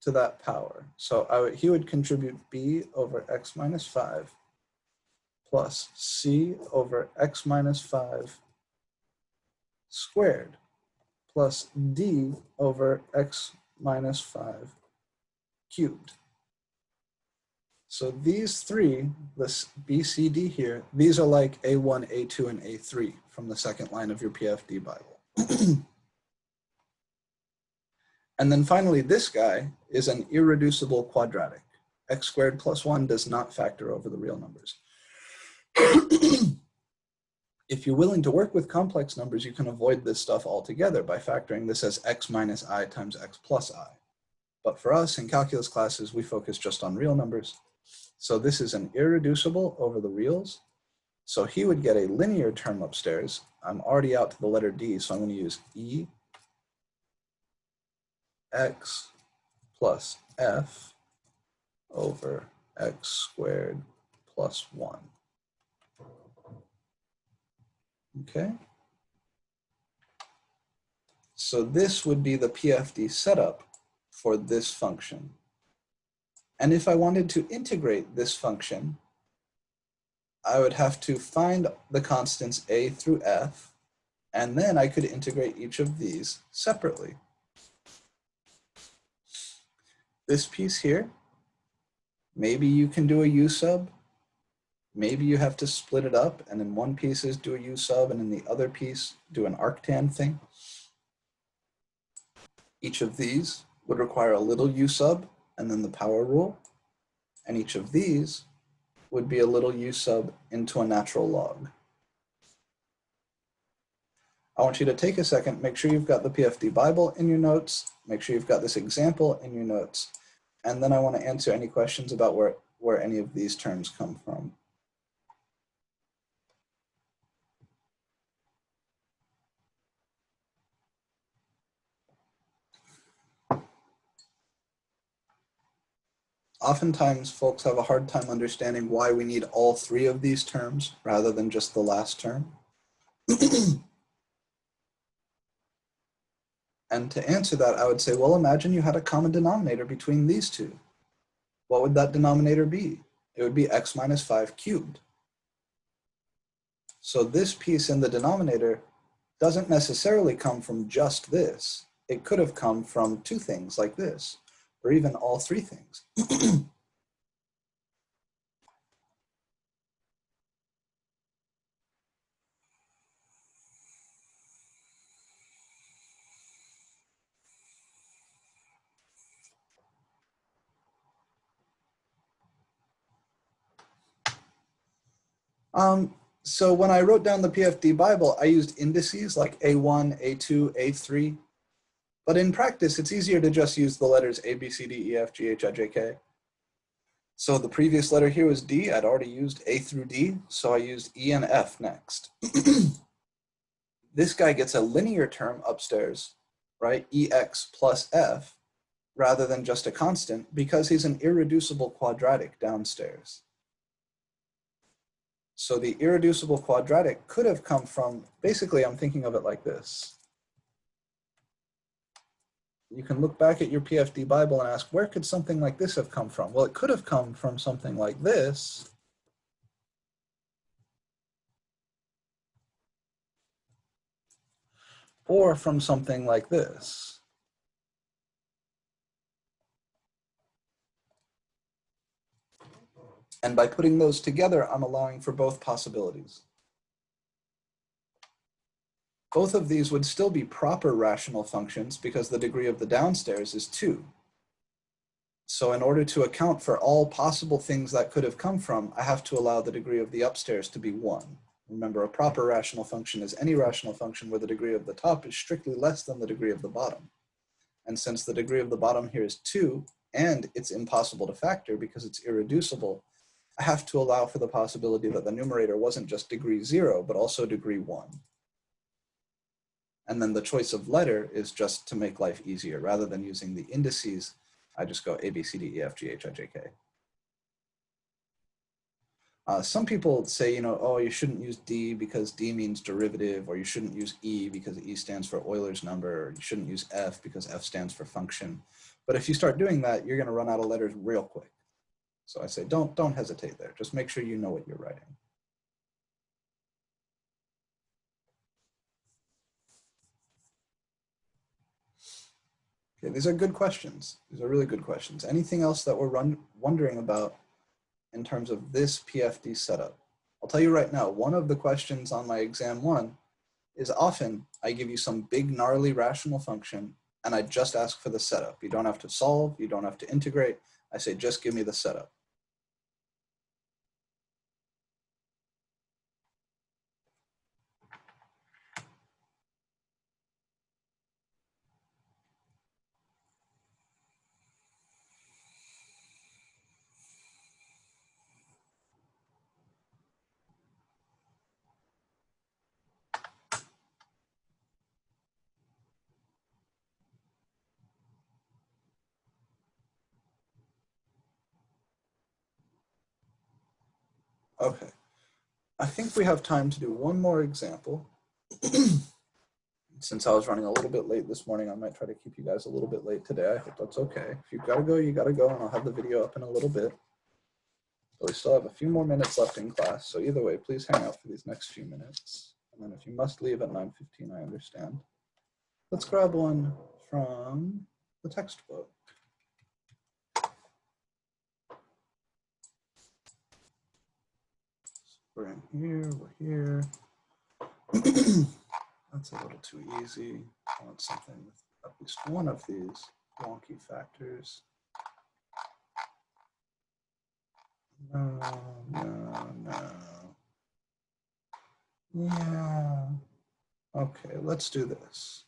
to that power. So he would contribute b over x minus 5 plus c over x minus 5 squared plus d over x minus 5 cubed. So these three, this B, C, D here, these are like A1, A2, and A3 from the second line of your PFD Bible. And then finally, this guy is an irreducible quadratic. X squared plus 1 does not factor over the real numbers. If you're willing to work with complex numbers, you can avoid this stuff altogether by factoring this as x minus I times x plus I. But for us in calculus classes, we focus just on real numbers. So this is an irreducible over the reals. So he would get a linear term upstairs. I'm already out to the letter D, so I'm going to use E x plus f over x squared plus 1. Okay. So this would be the PFD setup for this function. And if I wanted to integrate this function, I would have to find the constants a through f, and then I could integrate each of these separately. This piece here, maybe you can do a u sub. Maybe you have to split it up, and in one piece is do a u sub, and in the other piece do an arctan thing. Each of these would require a little u sub, and then the power rule. And each of these would be a little u sub into a natural log. I want you to take a second, make sure you've got the PFD Bible in your notes, make sure you've got this example in your notes, and then I want to answer any questions about where any of these terms come from. Oftentimes, folks have a hard time understanding why we need all three of these terms rather than just the last term. And to answer that, I would say, well, imagine you had a common denominator between these two. What would that denominator be? It would be x minus 5 cubed. So this piece in the denominator doesn't necessarily come from just this. It could have come from two things like this, or even all three things. So when I wrote down the PFD Bible, I used indices like A1, A2, A3. But in practice, it's easier to just use the letters A, B, C, D, E, F, G, H, I, J, K. So the previous letter here was D. I'd already used A through D, so I used E and F next. This guy gets a linear term upstairs, right? EX plus F, rather than just a constant, because he's an irreducible quadratic downstairs. So the irreducible quadratic could have come from, basically I'm thinking of it like this. You can look back at your PFD Bible and ask, where could something like this have come from? Well, it could have come from something like this. Or from something like this. And by putting those together, I'm allowing for both possibilities. Both of these would still be proper rational functions because the degree of the downstairs is 2. So in order to account for all possible things that could have come from, I have to allow the degree of the upstairs to be 1. Remember, a proper rational function is any rational function where the degree of the top is strictly less than the degree of the bottom. And since the degree of the bottom here is 2, and it's impossible to factor because it's irreducible, I have to allow for the possibility that the numerator wasn't just degree 0, but also degree 1. And then the choice of letter is just to make life easier. Rather than using the indices, I just go A, B, C, D, E, F, G, H, I, J, K. Some people say, oh, you shouldn't use D because D means derivative, or you shouldn't use E because E stands for Euler's number, or you shouldn't use F because F stands for function. But if you start doing that, you're going to run out of letters real quick. So I say, don't hesitate there. Just make sure you know what you're writing. Okay, these are good questions. These are really good questions. Anything else that we're wondering about in terms of this PFD setup? I'll tell you right now, one of the questions on my exam 1 is often I give you some big gnarly rational function and I just ask for the setup. You don't have to solve, you don't have to integrate. I say, just give me the setup. Okay, I think we have time to do one more example. Since I was running a little bit late this morning, I might try to keep you guys a little bit late today. I hope that's okay. If you've got to go, you got to go, and I'll have the video up in a little bit. But we still have a few more minutes left in class, so either way, please hang out for these next few minutes. And then if you must leave at 9:15, I understand. Let's grab one from the textbook. We're in here, we're here. That's a little too easy. I want something with at least one of these wonky factors. No. Yeah. Okay, let's do this.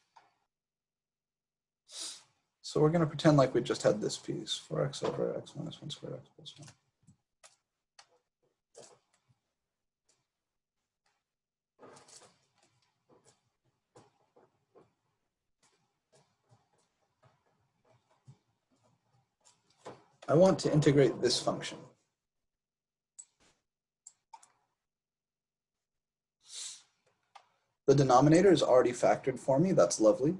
So we're going to pretend like we just had this piece, 4x over x minus 1 squared x plus 1. I want to integrate this function. The denominator is already factored for me. That's lovely.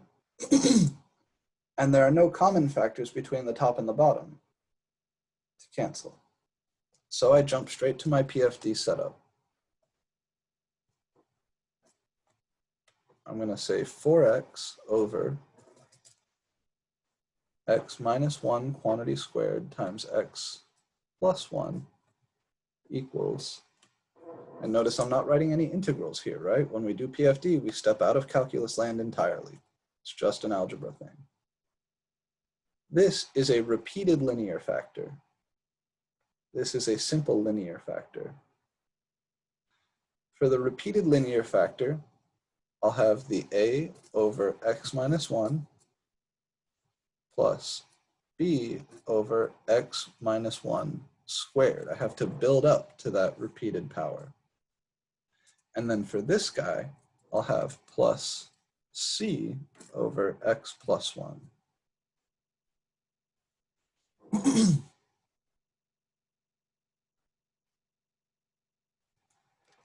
And there are no common factors between the top and the bottom to cancel. So I jump straight to my PFD setup. I'm going to say 4x over x minus 1 quantity squared times x plus 1 equals, and notice I'm not writing any integrals here, right? When we do PFD, we step out of calculus land entirely. It's just an algebra thing. This is a repeated linear factor. This is a simple linear factor. For the repeated linear factor, I'll have the a over x minus 1 plus b over x minus 1 squared. I have to build up to that repeated power. And then for this guy, I'll have plus c over x plus 1.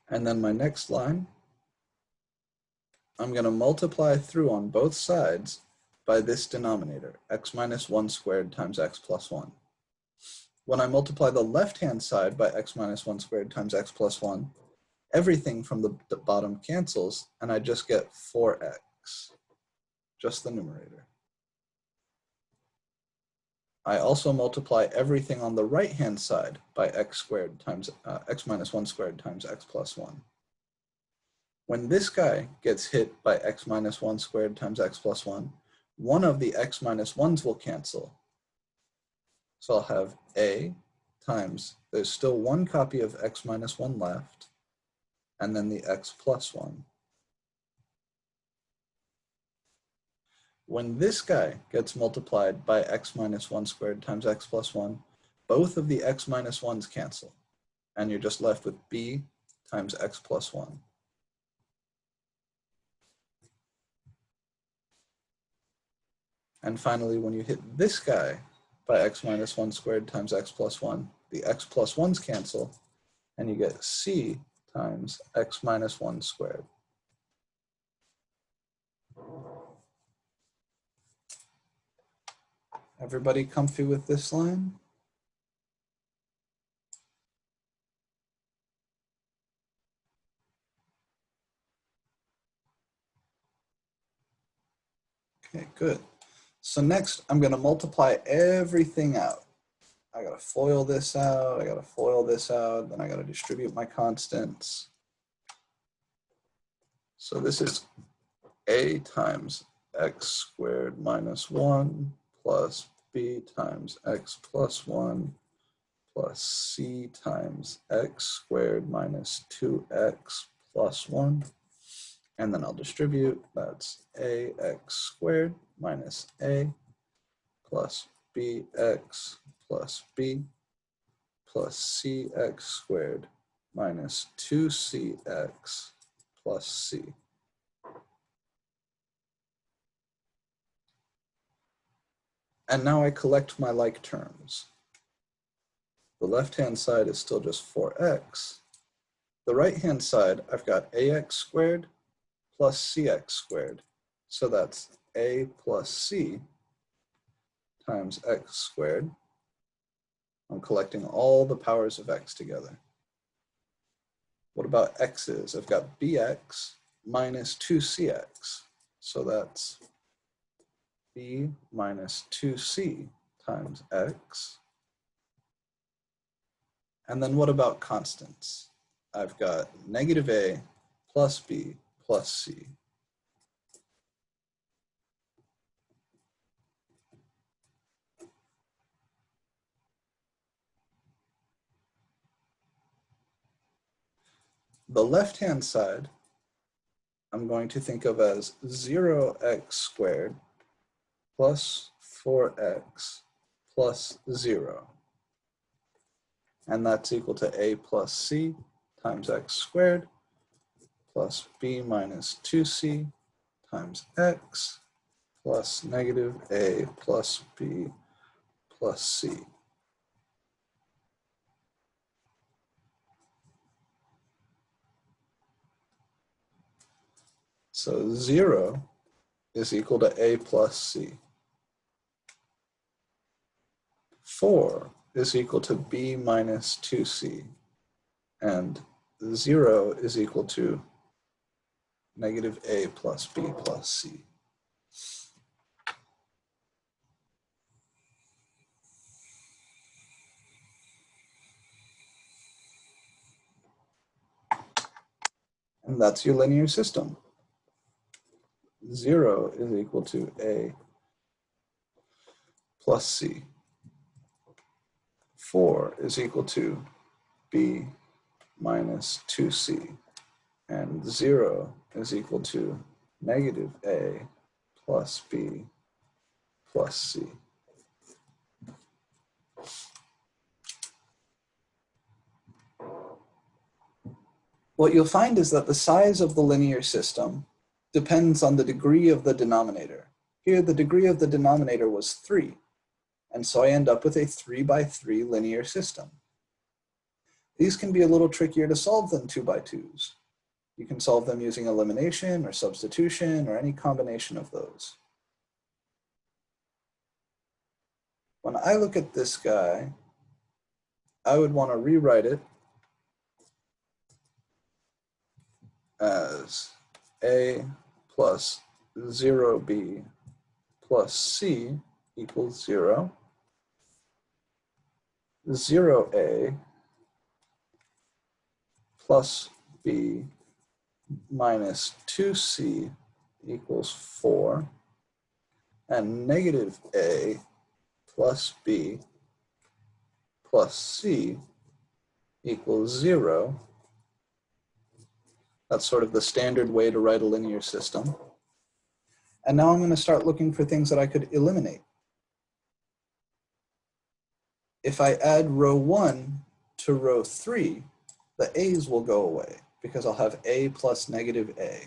And then my next line, I'm going to multiply through on both sides by this denominator, x minus 1 squared times x plus 1. When I multiply the left-hand side by x minus 1 squared times x plus 1, everything from the bottom cancels, and I just get 4x, just the numerator. I also multiply everything on the right-hand side by x squared times x minus 1 squared times x plus 1. When this guy gets hit by x minus 1 squared times x plus 1, one of the x minus 1's will cancel. So I'll have a times, there's still one copy of x minus 1 left, and then the x plus 1. When this guy gets multiplied by x minus 1 squared times x plus 1, both of the x minus 1's cancel, and you're just left with b times x plus 1. And finally, when you hit this guy by x minus 1 squared times x plus 1, the x plus 1's cancel, and you get c times x minus 1 squared. Everybody comfy with this line? Okay, good. So next, I'm going to multiply everything out. I got to FOIL this out, I got to FOIL this out, then I got to distribute my constants. So this is a times x squared minus 1 plus b times x plus 1 plus c times x squared minus 2x plus 1. And then I'll distribute, that's ax squared minus a plus bx plus b plus cx squared minus 2cx plus c. And now I collect my like terms. The left-hand side is still just 4x. The right-hand side, I've got ax squared plus cx squared. So that's a plus c times x squared. I'm collecting all the powers of x together. What about x's? I've got bx minus 2cx. So that's b minus 2c times x. And then what about constants? I've got negative a plus b plus c. The left-hand side, I'm going to think of as 0x squared plus 4x plus 0. And that's equal to a plus c times x squared plus b minus 2c times x plus negative a plus b plus c. So 0 is equal to a plus c. 4 is equal to b minus 2c. And 0 is equal to negative a plus b plus c. And that's your linear system. 0 is equal to a plus c. 4 is equal to b minus 2c. And 0 is equal to negative a plus b plus c. What you'll find is that the size of the linear system depends on the degree of the denominator. Here, the degree of the denominator was 3, and so I end up with a 3 by 3 linear system. These can be a little trickier to solve than 2 by 2s. You can solve them using elimination or substitution or any combination of those. When I look at this guy, I would want to rewrite it as a plus 0b plus c equals 0. 0a plus b minus 2c equals 4, and negative a plus b plus c equals 0. That's sort of the standard way to write a linear system. And now I'm going to start looking for things that I could eliminate. If I add row 1 to row 3, the a's will go away because I'll have a plus negative a.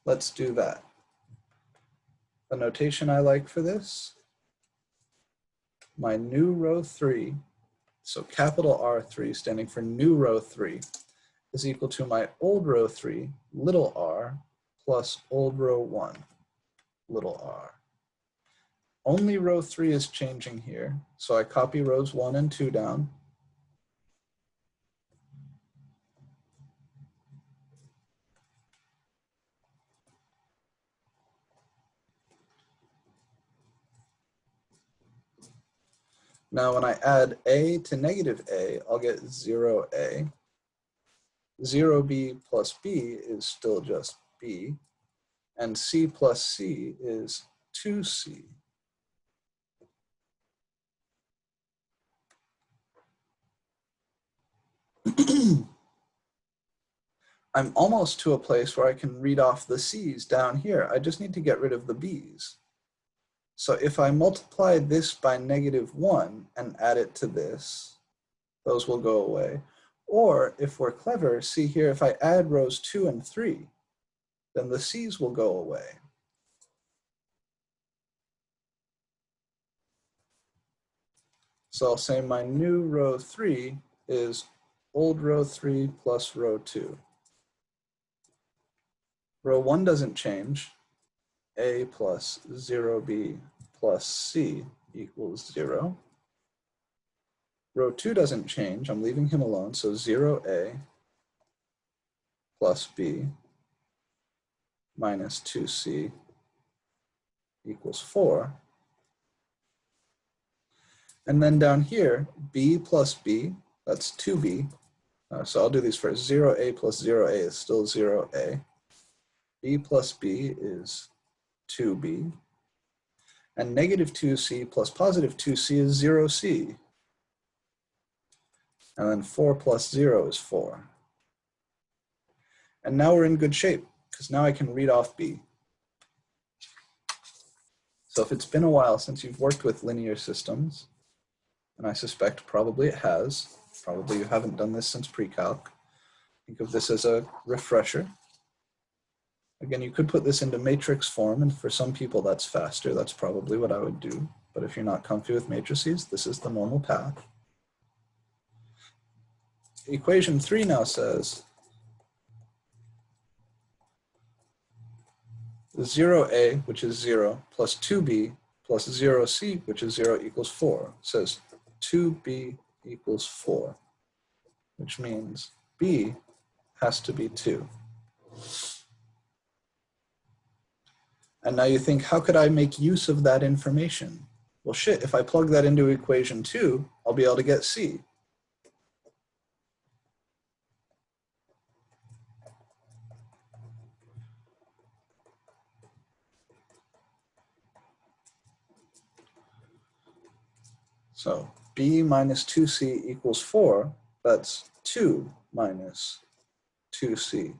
Let's do that. The notation I like for this, my new row 3, so capital R3 standing for new row 3, is equal to my old row 3, little r, plus old row 1, little r. Only row 3 is changing here, so I copy rows 1 and 2 down. Now when I add a to negative a, I'll get 0a. 0b plus b is still just b, and c plus c is 2c. I'm almost to a place where I can read off the c's down here. I just need to get rid of the b's. So if I multiply this by negative 1 and add it to this, those will go away. Or if we're clever, see here, if I add rows 2 and 3, then the c's will go away. So I'll say my new row 3 is old row 3 plus row 2. Row 1 doesn't change. A plus 0b plus c equals 0. Row 2 doesn't change. I'm leaving him alone. So 0a plus b minus 2c equals 4. And then down here, b plus b, that's 2b. So I'll do these first. 0a plus 0a is still 0a. b plus b is 2b. And negative 2c plus positive 2c is 0c. And then 4 plus 0 is 4. And now we're in good shape, because now I can read off b. So if it's been a while since you've worked with linear systems, and I suspect probably it has, probably you haven't done this since pre-calc, think of this as a refresher. Again, you could put this into matrix form, and for some people that's faster. That's probably what I would do. But if you're not comfy with matrices, this is the normal path. Equation 3 now says 0a, which is 0, plus 2b plus 0c, which is 0, equals 4. It says 2b equals 4, which means b has to be 2. And now you think, how could I make use of that information? Well, shit, if I plug that into equation 2, I'll be able to get c. So b minus 2c equals 4. That's 2 minus 2c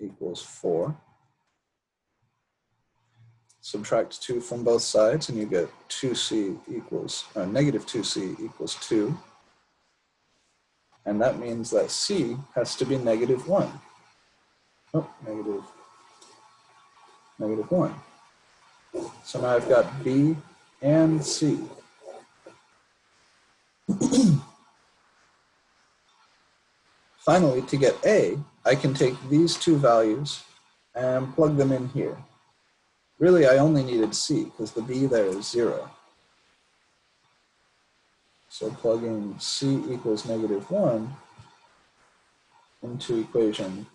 equals 4. Subtract 2 from both sides, and you get 2c equals, negative 2c equals 2. And that means that c has to be negative 1. Oh, negative 1. So now I've got b and c. Finally, to get a, I can take these two values and plug them in here. Really, I only needed c, because the b there is 0. So plugging c equals negative 1 into equation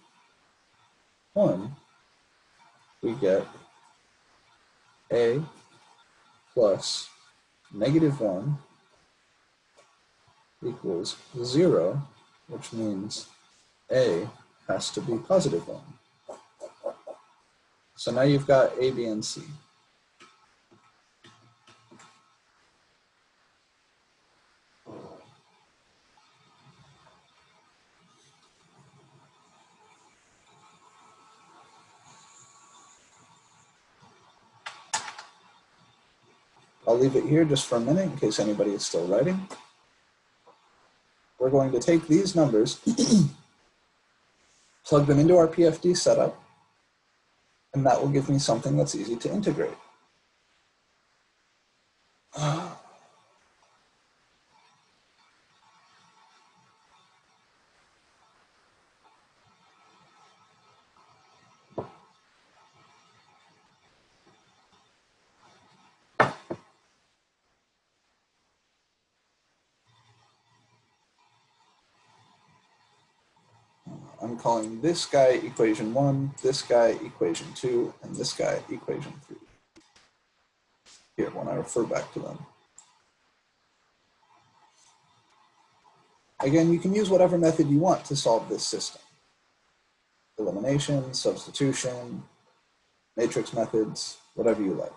1, we get a plus negative 1 equals 0, which means A has to be positive 1. So now you've got A, B, and C. I'll leave it here just for a minute in case anybody is still writing. We're going to take these numbers, plug them into our PFD setup, and that will give me something that's easy to integrate. I'm calling this guy equation 1, this guy equation 2, and this guy equation 3. Here, when I refer back to them. Again, you can use whatever method you want to solve this system. Elimination, substitution, matrix methods, whatever you like.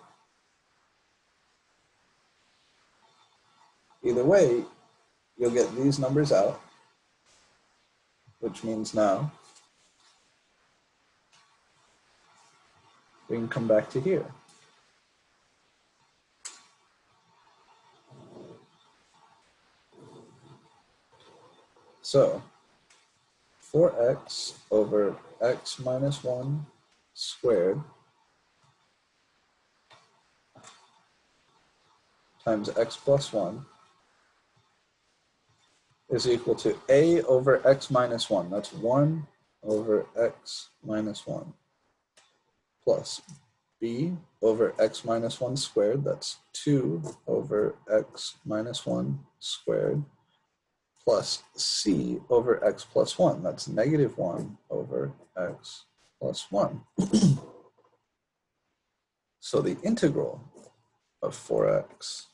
Either way, you'll get these numbers out, which means now we can come back to here. So 4x over x minus 1 squared times x plus 1 is equal to a over x minus 1. That's 1 over x minus 1 plus b over x minus 1 squared. That's 2 over x minus 1 squared plus c over x plus 1. That's negative 1 over x plus 1. So the integral of 4x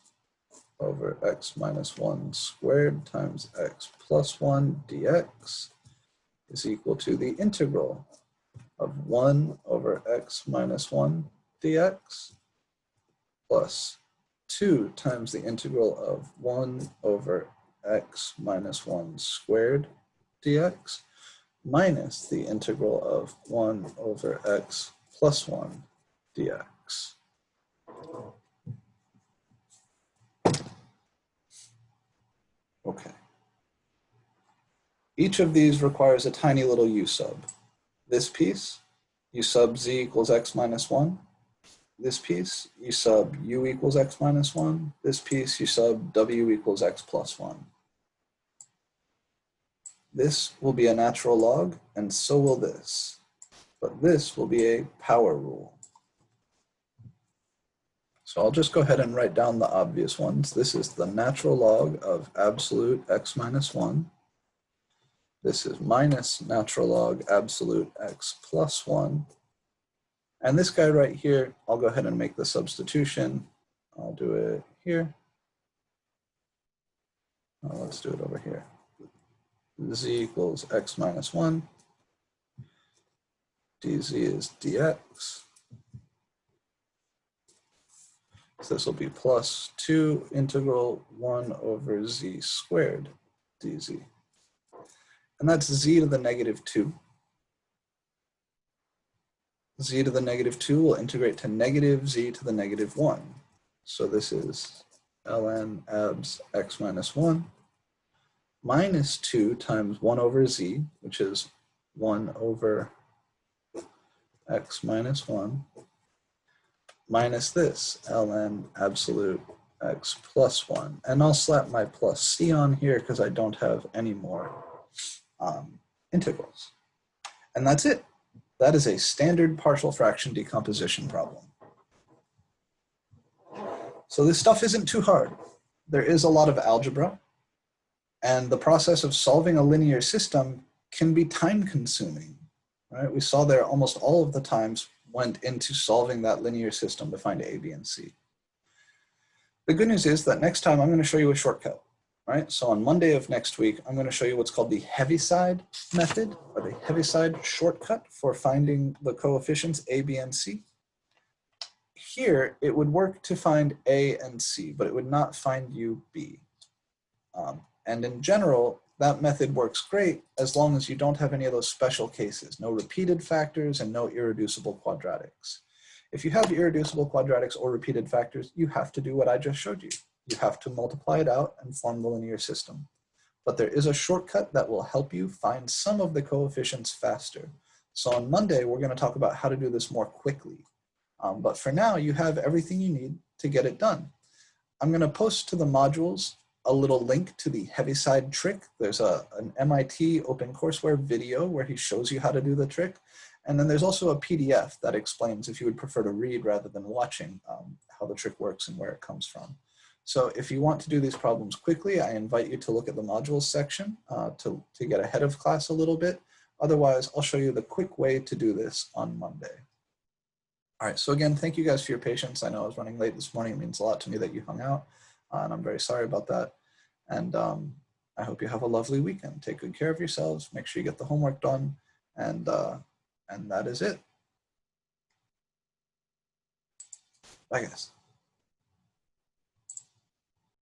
over x minus 1 squared times x plus 1 dx is equal to the integral of 1 over x minus 1 dx plus 2 times the integral of 1 over x minus 1 squared dx minus the integral of 1 over x plus 1 dx. Okay. Each of these requires a tiny little u sub. This piece, u sub z equals x minus 1. This piece, u sub u equals x minus 1. This piece, u sub w equals x plus 1. This will be a natural log, and so will this. But this will be a power rule. So I'll just go ahead and write down the obvious ones. This is the natural log of absolute x minus 1. This is minus natural log absolute x plus 1. And this guy right here, I'll go ahead and make the substitution. I'll do it here. Let's do it over here. Z equals x minus 1. dz is dx. So this will be plus 2 integral 1 over z squared dz. And that's z to the negative 2. Z to the negative 2 will integrate to negative z to the negative 1. So this is ln abs x minus 1 minus 2 times 1 over z, which is 1 over x minus 1, minus this, ln absolute x plus 1. And I'll slap my plus c on here because I don't have any more integrals. And that's it. That is a standard partial fraction decomposition problem. So this stuff isn't too hard. There is a lot of algebra, and the process of solving a linear system can be time consuming, right? We saw there almost all of the times went into solving that linear system to find A, B, and C. The good news is that next time I'm going to show you a shortcut. right? So on Monday of next week, I'm going to show you what's called the Heaviside method, or the Heaviside shortcut for finding the coefficients A, B, and C. Here, it would work to find A and C, but it would not find you B. And in general, that method works great as long as you don't have any of those special cases, no repeated factors and no irreducible quadratics. If you have irreducible quadratics or repeated factors, you have to do what I just showed you. You have to multiply it out and form the linear system. But there is a shortcut that will help you find some of the coefficients faster. So on Monday, we're going to talk about how to do this more quickly. But for now, you have everything you need to get it done. I'm going to post to the modules a little link to the Heaviside trick. There's an MIT OpenCourseWare video where he shows you how to do the trick. And then there's also a PDF that explains, if you would prefer to read rather than watching, how the trick works and where it comes from. So if you want to do these problems quickly, I invite you to look at the modules section to get ahead of class a little bit. Otherwise, I'll show you the quick way to do this on Monday. All right, so again, thank you guys for your patience. I know I was running late this morning. It means a lot to me that you hung out, and I'm very sorry about that. And I hope you have a lovely weekend. Take good care of yourselves. Make sure you get the homework done, and that is it. Bye, guys.